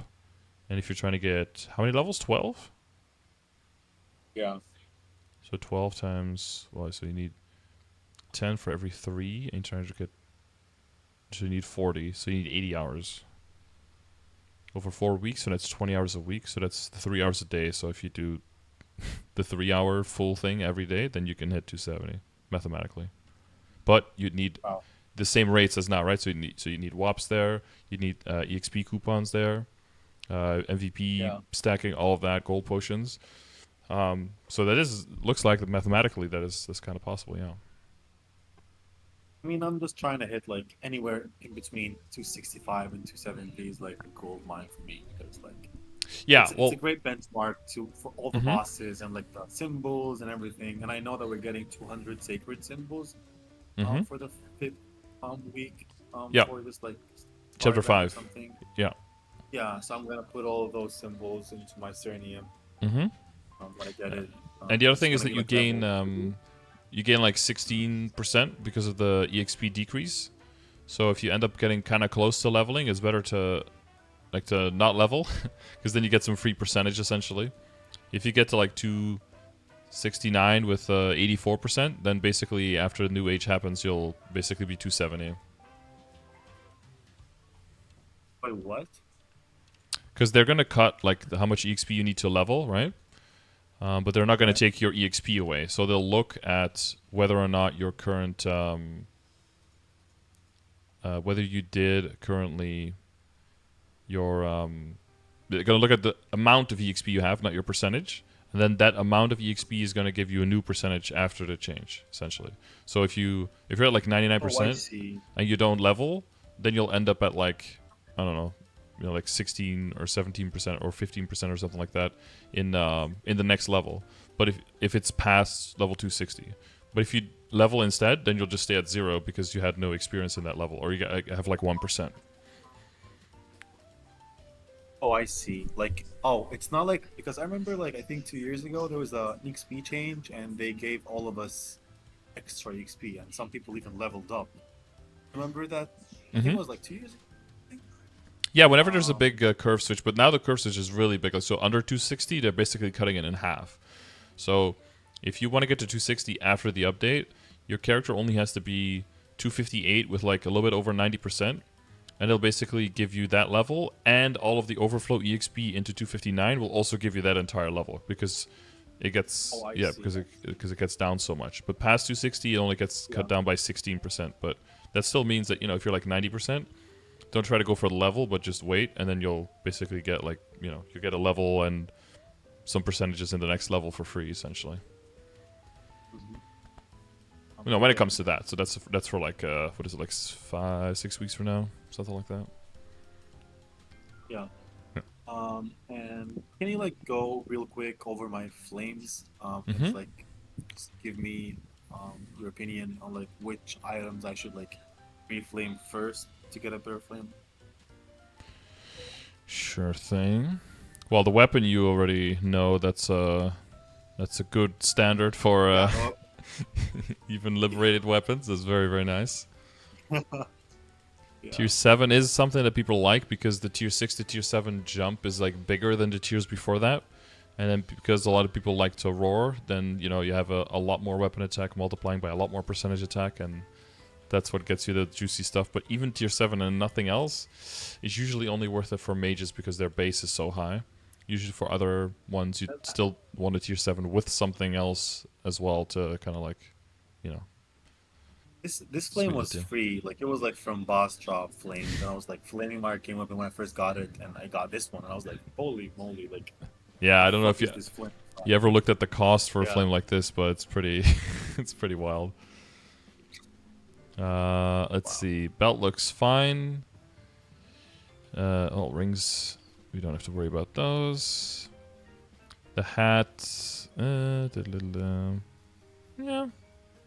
and if you're trying to get how many levels? 12. Yeah. So 12 times so you need 10 for every 3, and you're trying to get. So you need 40. So you need 80 hours over 4 weeks, so that's 20 hours a week. So that's 3 hours a day. So if you do the 3 hour full thing every day, then you can hit 270 mathematically. But you'd need Wow. the same rates as now, right? So you need WAPs there, you need EXP coupons there, MVP stacking, all of that, gold potions. So that looks like mathematically that's kind of possible, yeah. I mean, I'm just trying to hit like anywhere in between 265 and 270 is like a gold mine for me because like Yeah, it's well, a great benchmark for all the mm-hmm, bosses and like the symbols and everything. And I know that we're getting 200 sacred symbols mm-hmm, for the fifth week yeah, for this like star chapter event or 5, something. yeah, Yeah, so I'm gonna put all of those symbols into my Cernium mm-hmm. when I get it. And the other It's thing is gonna that be like level. you gain like 16% because of the EXP decrease. So if you end up getting kind of close to leveling, it's better to not level, because then you get some free percentage essentially. If you get to like 269 with 84%, then basically after the new age happens, you'll basically be 270. Wait, what? Because they're gonna cut like how much EXP you need to level, right? But they're not going to Okay. take your EXP away. So they'll look at whether or not your current, whether you did currently your, they're going to look at the amount of EXP you have, not your percentage. And then that amount of EXP is going to give you a new percentage after the change, essentially. So if you're at like Oh, I 99% see. and you don't level, then you'll end up at like, I don't know, like 16 or 17% or 15% or something like that in the next level. But if it's past level 260, but if you level instead, then you'll just stay at 0 because you had no experience in that level, or you have like 1%. Oh, I see. Like, oh, it's not like because I remember like I think 2 years ago there was a XP change and they gave all of us extra XP and some people even leveled up. Remember that? I think Mm-hmm. it was like 2 years ago. I think. Yeah, whenever there's a Um, big curve switch, but now the curve switch is really big. Like, so under 260, they're basically cutting it in half. So if you want to get to 260 after the update, your character only has to be 258 with like a little bit over 90%, and it'll basically give you that level, and all of the overflow EXP into 259 will also give you that entire level because it oh, gets I yeah see. because it gets down so much. But past 260, it only gets Yeah. cut down by 16%. But that still means that if you're like 90%, don't try to go for the level, but just wait, and then you'll basically get like you get a level and some percentages in the next level for free, essentially. Hmm. When it Yeah. comes to that. So that's for like what is it, like 5-6 weeks from now, something like that. Yeah. Yeah. And can you like go real quick over my flames? And Mm-hmm. like just give me your opinion on like which items I should like reflame first to get a better flame. Sure thing. Well, the weapon you already know. That's a good standard for Yeah. Oh, even liberated weapons. That's very very nice. yeah. Tier 7 is something that people like because the tier 6 to tier 7 jump is like bigger than the tiers before that. And then because a lot of people like to roar, then you have a lot more weapon attack multiplying by a lot more percentage attack, and that's what gets you the juicy stuff. But even tier 7 and nothing else is usually only worth it for mages because their base is so high. Usually for other ones, you'd still want a tier 7 with something else as well to kind of like, you know, This flame sweeten the was deal. free. Like it was like from Boss Drop Flames, and I was like, Flaming Mark came up and when I first got it, and I got this one, and I was like, holy moly, like Yeah, the I don't know if fuck you is this flame? you ever looked at the cost for a Yeah. flame like this, but it's pretty it's pretty wild. Let's Wow. see. Belt looks fine. Rings. We don't have to worry about those. The hat. Yeah.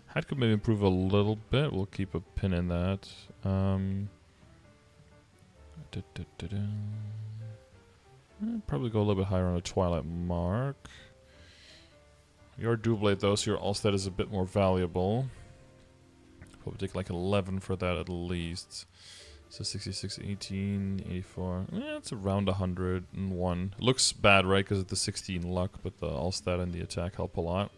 Hat could maybe improve a little bit. We'll keep a pin in that. Da, da, da, da. Probably go a little bit higher on a Twilight Mark. Your Doublade, though, so your All-Stat is a bit more valuable. Probably take like 11 for that at least. So 66, 18, 84. Yeah, it's around 101. Looks bad, right? Because of the 16 luck, but the all-stat and the attack help a lot.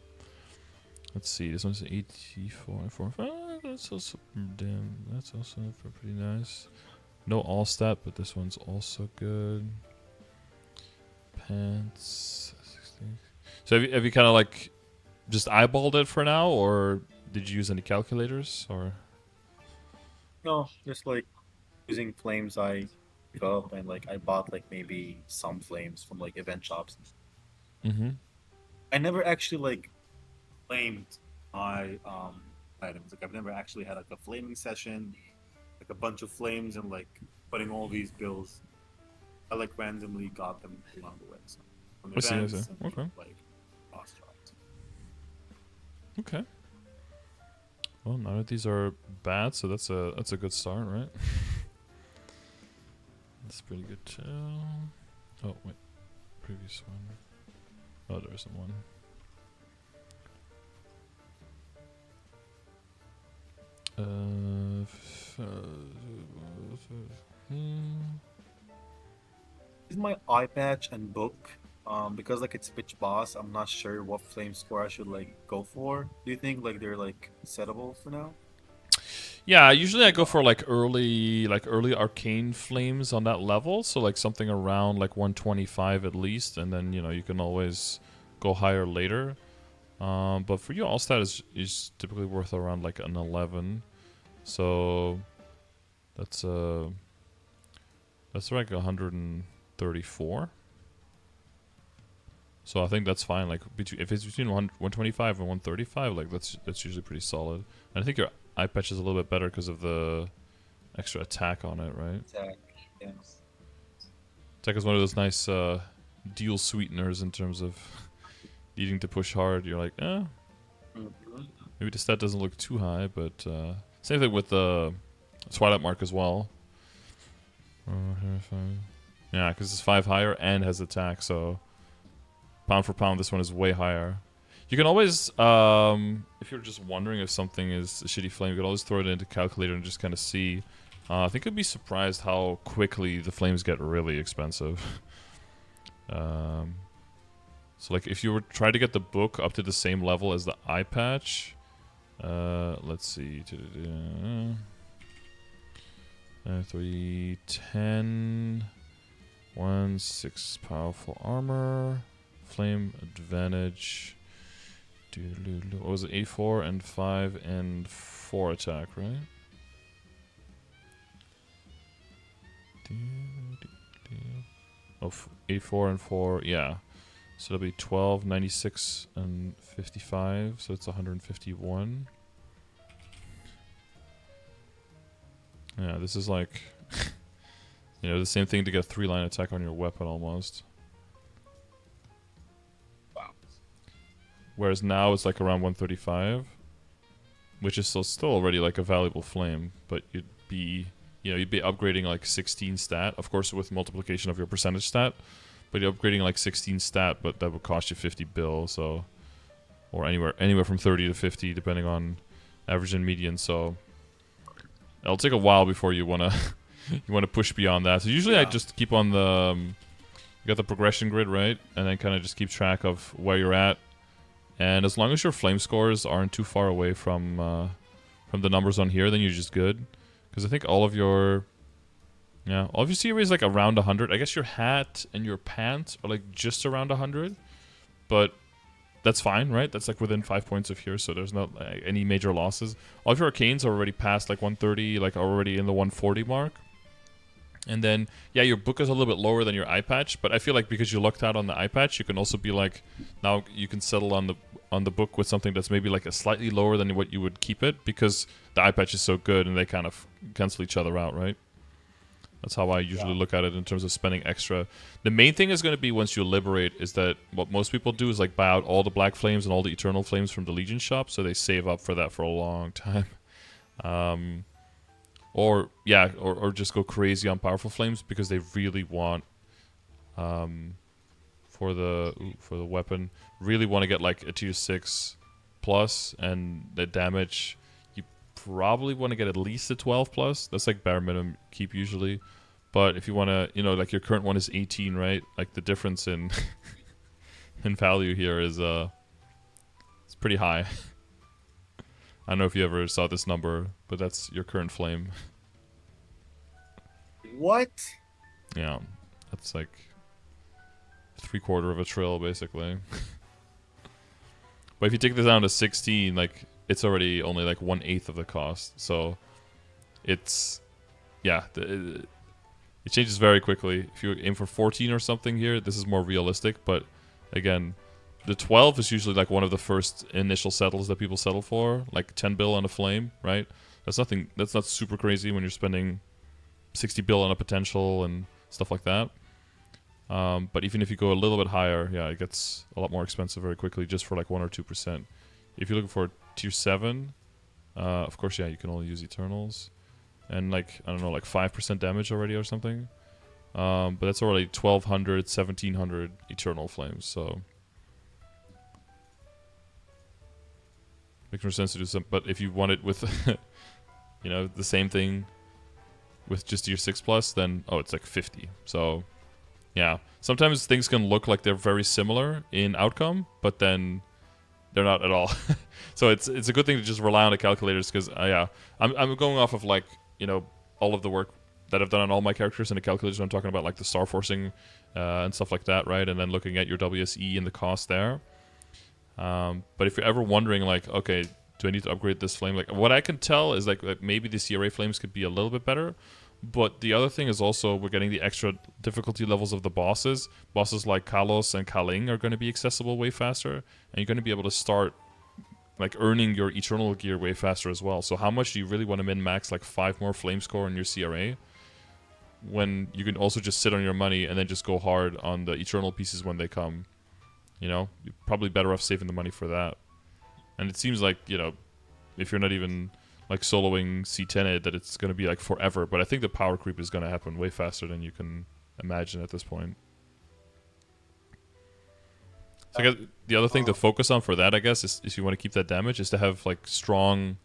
Let's see. This one's 84, 45. That's also damn. That's also pretty nice. No all-stat, but this one's also good. Pants. 16. So have you kind of like just eyeballed it for now, or did you use any calculators, or? No, just like using flames I pick up and like I bought like maybe some flames from like event shops. Mm-hmm. I never actually like flamed my items. Like I've never actually had like a flaming session, like a bunch of flames and like putting all these bills. I like randomly got them along the way. So from I see. I see. events and Okay. like boss drops. Okay. Well, none of these are bad, so that's a good start, right? That's pretty good too. Oh wait, previous one. Oh, there isn't one. Is my eye patch and book because like it's pitch boss, I'm not sure what flame score I should like go for. Do you think like they're like settable for now? Yeah, usually I go for like early arcane flames on that level, so like something around like 125 at least, and then you can always go higher later. But for you, all stat is typically worth around like an 11, so that's like 134. So I think that's fine. Like if it's between 125 and 135, like that's usually pretty solid. And I think your eye patch is a little bit better because of the extra attack on it, right? Attack, yes. Attack is one of those nice deal sweeteners in terms of needing to push hard. You're like, Mhm. maybe the stat doesn't look too high, but same thing with the Twilight Mark as well. Yeah, because it's 5 higher and has attack, so pound for pound, this one is way higher. You can always, if you're just wondering if something is a shitty flame, you can always throw it into calculator and just kind of see. I think you'd be surprised how quickly the flames get really expensive. So like if you were trying to get the book up to the same level as the eye patch, let's see, 3, 10, 1, 6 powerful armor, flame advantage. What was it? 84 and 5 and 4 attack, right? Oh, 84 and 4, yeah. So it'll be 12, 96, and 55, so it's 151. Yeah, this is like, you know, the same thing to get a 3-line attack on your weapon almost. Wow. Whereas now it's like around 135, which is still already like a valuable flame, but you'd be, you know, you'd be upgrading like 16 stat, of course with multiplication of your percentage stat, but you're upgrading like 16 stat, but that would cost you 50 bill, so, or anywhere from 30 to 50 depending on average and median, so it'll take a while before you wanna you wanna push beyond that. So usually I just keep on the you got the progression grid, right? And then kind of just keep track of where you're at. And as long as your flame scores aren't too far away from the numbers on here, then you're just good. Because I think all of your CRA is like around 100. I guess your hat and your pants are like just around 100, but that's fine, right? That's like within 5 points of here, so there's not any major losses. All of your arcanes are already past like 130, like already in the 140 mark. And then, yeah, your book is a little bit lower than your eye patch, but I feel like because you lucked out on the eye patch, you can also be like, now you can settle on the book with something that's maybe like a slightly lower than what you would keep it, because the eye patch is so good and they kind of cancel each other out, right? That's how I usually look at it in terms of spending extra. The main thing is going to be once you liberate is that what most people do is like buy out all the black flames and all the eternal flames from the Legion shop, so they save up for that for a long time. Or just go crazy on powerful flames because they really want, for the weapon, really want to get like a tier 6 plus, and the damage you probably want to get at least a 12 plus. That's like bare minimum keep usually. But if you want to, you know, like your current one is 18, right? Like the difference in in value here is it's pretty high. I don't know if you ever saw this number, but that's your current flame. What? Yeah, that's like 3/4 of a trill, basically. But if you take this down to 16, like, it's already only like 1/8 of the cost. So, it's, yeah, it changes very quickly. If you aim for 14 or something here, this is more realistic. But again, the 12 is usually like one of the first initial settles that people settle for, like 10 bill on a flame, right? That's nothing. That's not super crazy when you're spending 60 bill on a potential and stuff like that. But even if you go a little bit higher, yeah, it gets a lot more expensive very quickly, just for like 1 or 2%. If you're looking for tier 7, of course, yeah, you can only use Eternals, and like, I don't know, like 5% damage already or something. But that's already 1200, 1700 Eternal Flames, so makes more sense to do some. But if you want it with, you know, the same thing with just your 6 plus, then it's like 50. So yeah, sometimes things can look like they're very similar in outcome, but then they're not at all. So it's a good thing to just rely on the calculators, because yeah, I'm going off of, like, you know, all of the work that I've done on all my characters in the calculators. I'm talking about like the Starforcing and stuff like that, right? And then looking at your WSE and the cost there. But if you're ever wondering, like, okay, do I need to upgrade this flame? Like, what I can tell is like maybe the CRA flames could be a little bit better. But the other thing is also we're getting the extra difficulty levels of the bosses. Bosses like Kalos and Kaling are going to be accessible way faster, and you're going to be able to start like earning your eternal gear way faster as well. So how much do you really want to min-max like 5 more flame score on your CRA, when you can also just sit on your money and then just go hard on the eternal pieces when they come? You know, you're probably better off saving the money for that. And it seems like, you know, if you're not even like soloing C10, that it's going to be like forever. But I think the power creep is going to happen way faster than you can imagine at this point. So I guess the other thing to Uh, focus on for that, I guess, is if you want to keep that damage, is to have like strong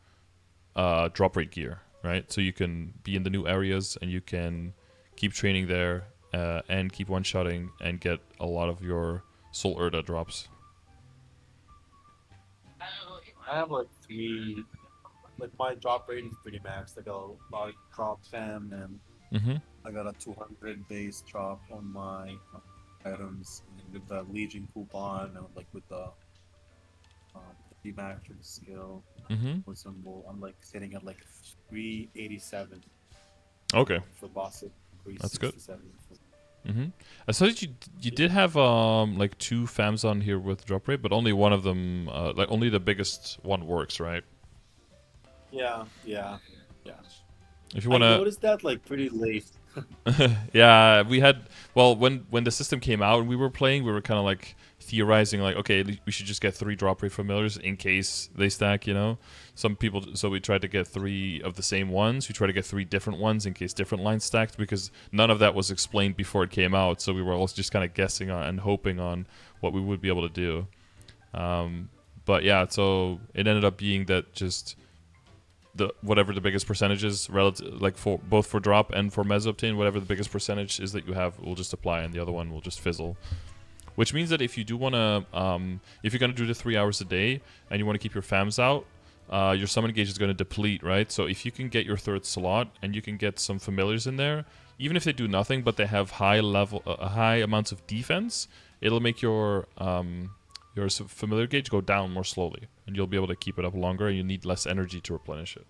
drop rate gear, right? So you can be in the new areas and you can keep training there and keep one-shotting and get a lot of your Soul Urda drops. I have like three. Like my drop rate is pretty max. Like a large drop fam, and Mm-hmm. I got a 200 base drop on my items and with the Legion coupon and like with the max skill Mm-hmm. or symbol. I'm like sitting at like 387 Okay, for bosses, that's good. 367. Mm-hmm. I saw that you did have like two fams on here with drop rate, but only one of them, like only the biggest one works, right? Yeah, yeah, yeah. If you I wanna, noticed that like pretty late. yeah, we had. Well, when the system came out and we were playing, we were kind of like theorizing, like, okay, we should just get 3 drop rate familiars in case they stack. You know, some people. So we tried to get 3 of the same ones. We tried to get 3 different ones in case different lines stacked, because none of that was explained before it came out. So we were all just kind of guessing on and hoping on what we would be able to do. But yeah, so it ended up being that just the whatever the biggest percentage is relative, like for both for drop and for Mesoptane, whatever the biggest percentage is that you have will just apply, and the other one will just fizzle. Which means that if you do want to, if you're gonna do the 3 hours a day and you want to keep your fams out, your summon gauge is going to deplete, right? So if you can get your third slot and you can get some familiars in there, even if they do nothing but they have high amounts of defense, it'll make your familiar gauge go down more slowly, and you'll be able to keep it up longer, and you need less energy to replenish it.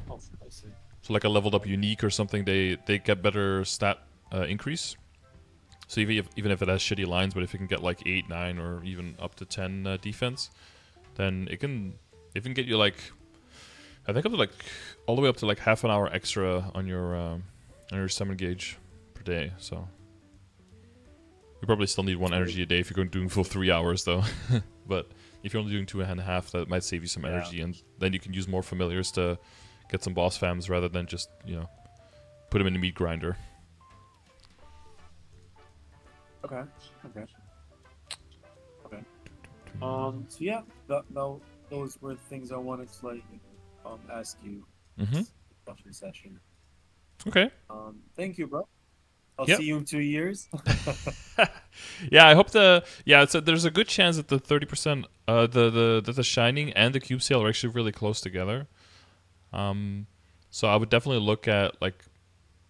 Oh, I see. So like a leveled up unique or something, they get better stat increase. So even if it has shitty lines, but if it can get like 8, 9, or even up to 10 defense, then it can get you like, I think up to like all the way up to like half an hour extra on your summon gauge per day. So you probably still need 1 energy a day if you're going doing full 3 hours though. But if you're only doing 2.5, that might save you some energy, and then you can use more familiars to get some boss fams rather than just, put them in a meat grinder. Okay. Okay. Okay. So yeah, those were things I wanted to like ask you. Mm-hmm. Discussion session. Okay. Thank you, bro. I'll Yep. see you in 2 years. Yeah, I hope so there's a good chance that the 30%, that the Shining and the Cube Sale are actually really close together. So I would definitely look at like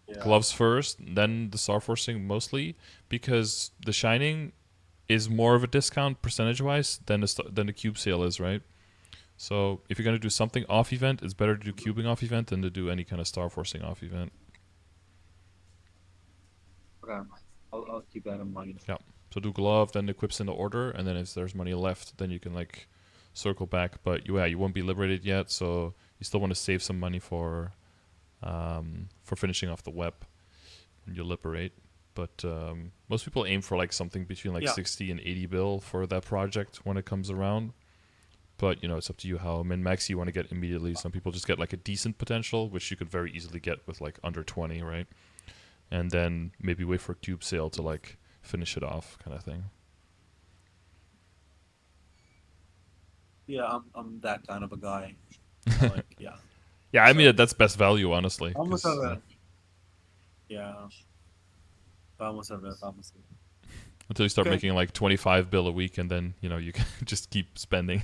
Yeah. gloves first, then the Starforce thing mostly, because the Shining is more of a discount percentage wise than the Cube Sale is, right? So if you're gonna do something off event, it's better to do cubing off event than to do any kind of Starforcing off event. Okay. I'll keep that in mind. Yeah. So do glove, then equips in the order, and then if there's money left, then you can like circle back. But you won't be liberated yet, so you still want to save some money for finishing off the web when you liberate. But most people aim for like something between like 60 and 80 bill for that project when it comes around. But it's up to you how min-max you want to get immediately. Some people just get like a decent potential, which you could very easily get with like under 20, right? And then maybe wait for cube sale to like finish it off, kind of thing. Yeah, I'm that kind of a guy. Yeah. Yeah, I mean So- that's best value, honestly. Almost 'cause, have it. Yeah. Vamos a ver, vamos a ver. until you start Okay. making like 25 bill a week, and then you can just keep spending.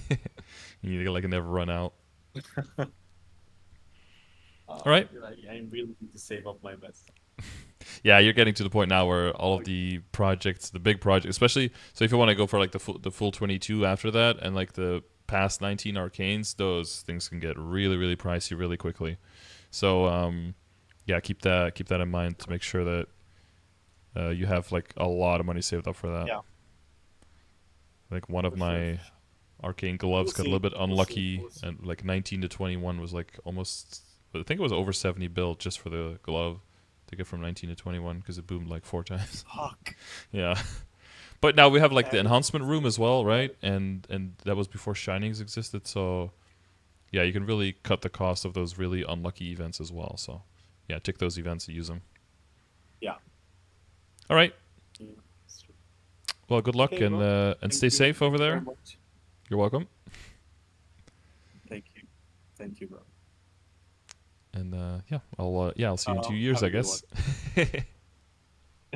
You like never run out. All right. I really need to save up my best. Yeah, you're getting to the point now where all of the projects, the big projects, especially, so if you want to go for like the full 22 after that, and like the past 19 arcanes, those things can get really, really pricey really quickly. So yeah, keep that in mind to make sure that you have like a lot of money saved up for that. Yeah. Like one of For my sure. arcane gloves We'll got a see. little bit We'll see. unlucky, We'll see. and like 19 to 21 was like almost, I think it was over 70 bill just for the glove to get from 19 to 21 because it boomed like 4 times. Fuck. Yeah. But now we have like the And- enhancement room as well, right? And that was before Shinings existed, so yeah, you can really cut the cost of those really unlucky events as well. So yeah, tick those events and use them. Yeah. All right. Yeah, that's true. Well, good luck Okay, bro. and Thank stay you. safe over Thank you very there. much. You're welcome. Thank you. Thank you, bro. And yeah, I'll see you in 2 years, Have a I good one.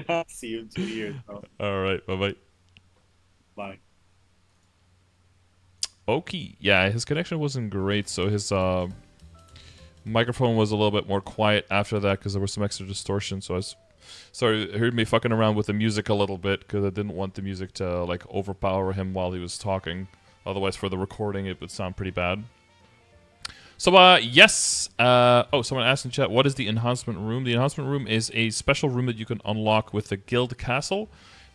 guess. See you in 2 years, bro. All right. Bye bye. Bye. Okay. Yeah, his connection wasn't great, so his microphone was a little bit more quiet after that because there was some extra distortion. So I was sorry, heard me fucking around with the music a little bit because I didn't want the music to like overpower him while he was talking. Otherwise, for the recording, it would sound pretty bad. So, yes. Oh, someone asked in chat, what is the enhancement room? The enhancement room is a special room that you can unlock with the guild castle.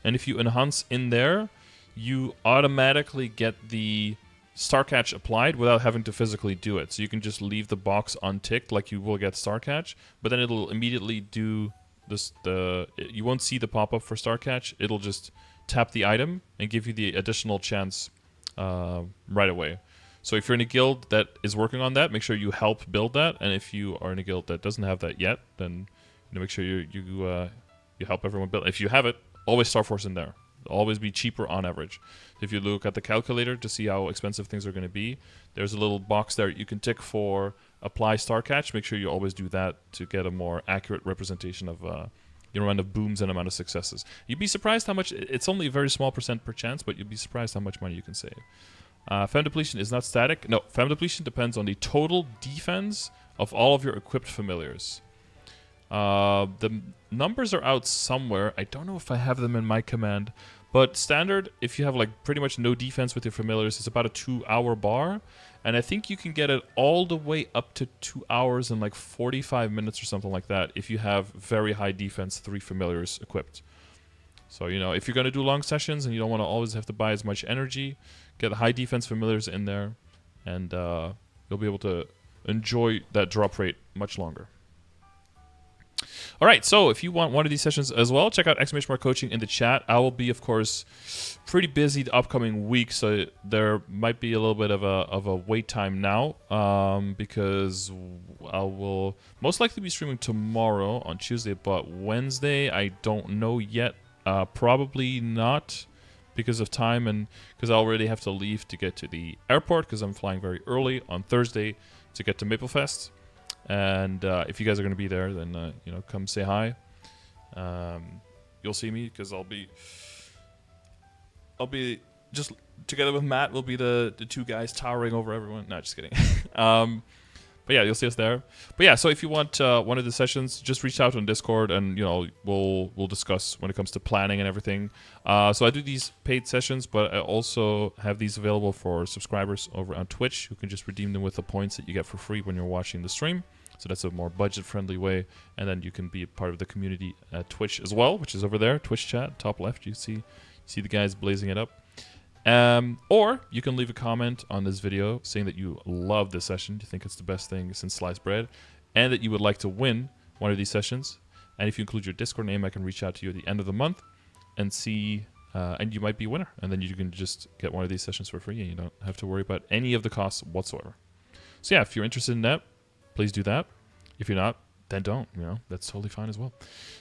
And if you enhance in there, you automatically get the star catch applied without having to physically do it. So you can just leave the box unticked like you will get star catch, but then it'll immediately do this. You won't see the pop-up for star catch. It'll just tap the item and give you the additional chance right away. So if you're in a guild that is working on that, make sure you help build that. And if you are in a guild that doesn't have that yet, then make sure you help everyone build. If you have it, always Starforce in there. It'll always be cheaper on average. If you look at the calculator to see how expensive things are going to be, there's a little box there you can tick for apply star catch. Make sure you always do that to get a more accurate representation of the amount of booms and amount of successes. You'd be surprised how much. It's only a very small percent per chance, but you'd be surprised how much money you can save. Fem depletion is not static. No, fem depletion depends on the total defense of all of your equipped familiars. The numbers are out somewhere. I don't know if I have them in my command. But standard, if you have like pretty much no defense with your familiars, it's about a 2-hour bar. And I think you can get it all the way up to 2 hours and like 45 minutes or something like that if you have very high defense 3 familiars equipped. So, if you're going to do long sessions and you don't want to always have to buy as much energy, get high defense familiars in there, and you'll be able to enjoy that drop rate much longer. All right, so if you want one of these sessions as well, check out !coaching in the chat. I will be, of course, pretty busy the upcoming week, so there might be a little bit of a wait time now, because I will most likely be streaming tomorrow on Tuesday, but Wednesday I don't know yet. Probably not because of time and because I already have to leave to get to the airport because I'm flying very early on Thursday to get to Maplefest. And if you guys are going to be there, then come say hi. You'll see me because I'll be just together with Matt. We'll be the two guys towering over everyone. No, just kidding. But yeah, you'll see us there. But yeah, so if you want one of the sessions, just reach out on Discord, and we'll discuss when it comes to planning and everything. So I do these paid sessions, but I also have these available for subscribers over on Twitch, who can just redeem them with the points that you get for free when you're watching the stream. So that's a more budget-friendly way, and then you can be a part of the community at Twitch as well, which is over there, Twitch chat, top left. You see the guys blazing it up. Or you can leave a comment on this video saying that you love this session, you think it's the best thing since sliced bread, and that you would like to win one of these sessions. And if you include your Discord name, I can reach out to you at the end of the month and see, and you might be a winner. And then you can just get one of these sessions for free, and you don't have to worry about any of the costs whatsoever. So yeah, if you're interested in that, please do that. If you're not, then don't. That's totally fine as well.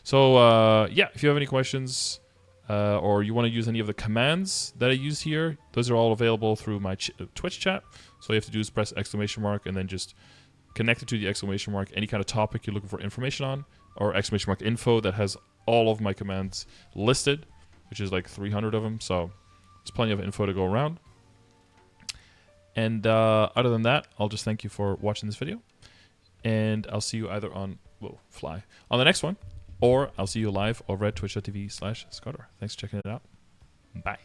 So yeah, if you have any questions, or you want to use any of the commands that I use here, those are all available through my Twitch chat. So all you have to do is press ! And then just connect it to the ! Any kind of topic you're looking for information on, or ! Info that has all of my commands listed, which is like 300 of them. So there's plenty of info to go around. And other than that, I'll just thank you for watching this video. And I'll see you either on the next one, or I'll see you live over at twitch.tv/Scardor. Thanks for checking it out. Bye.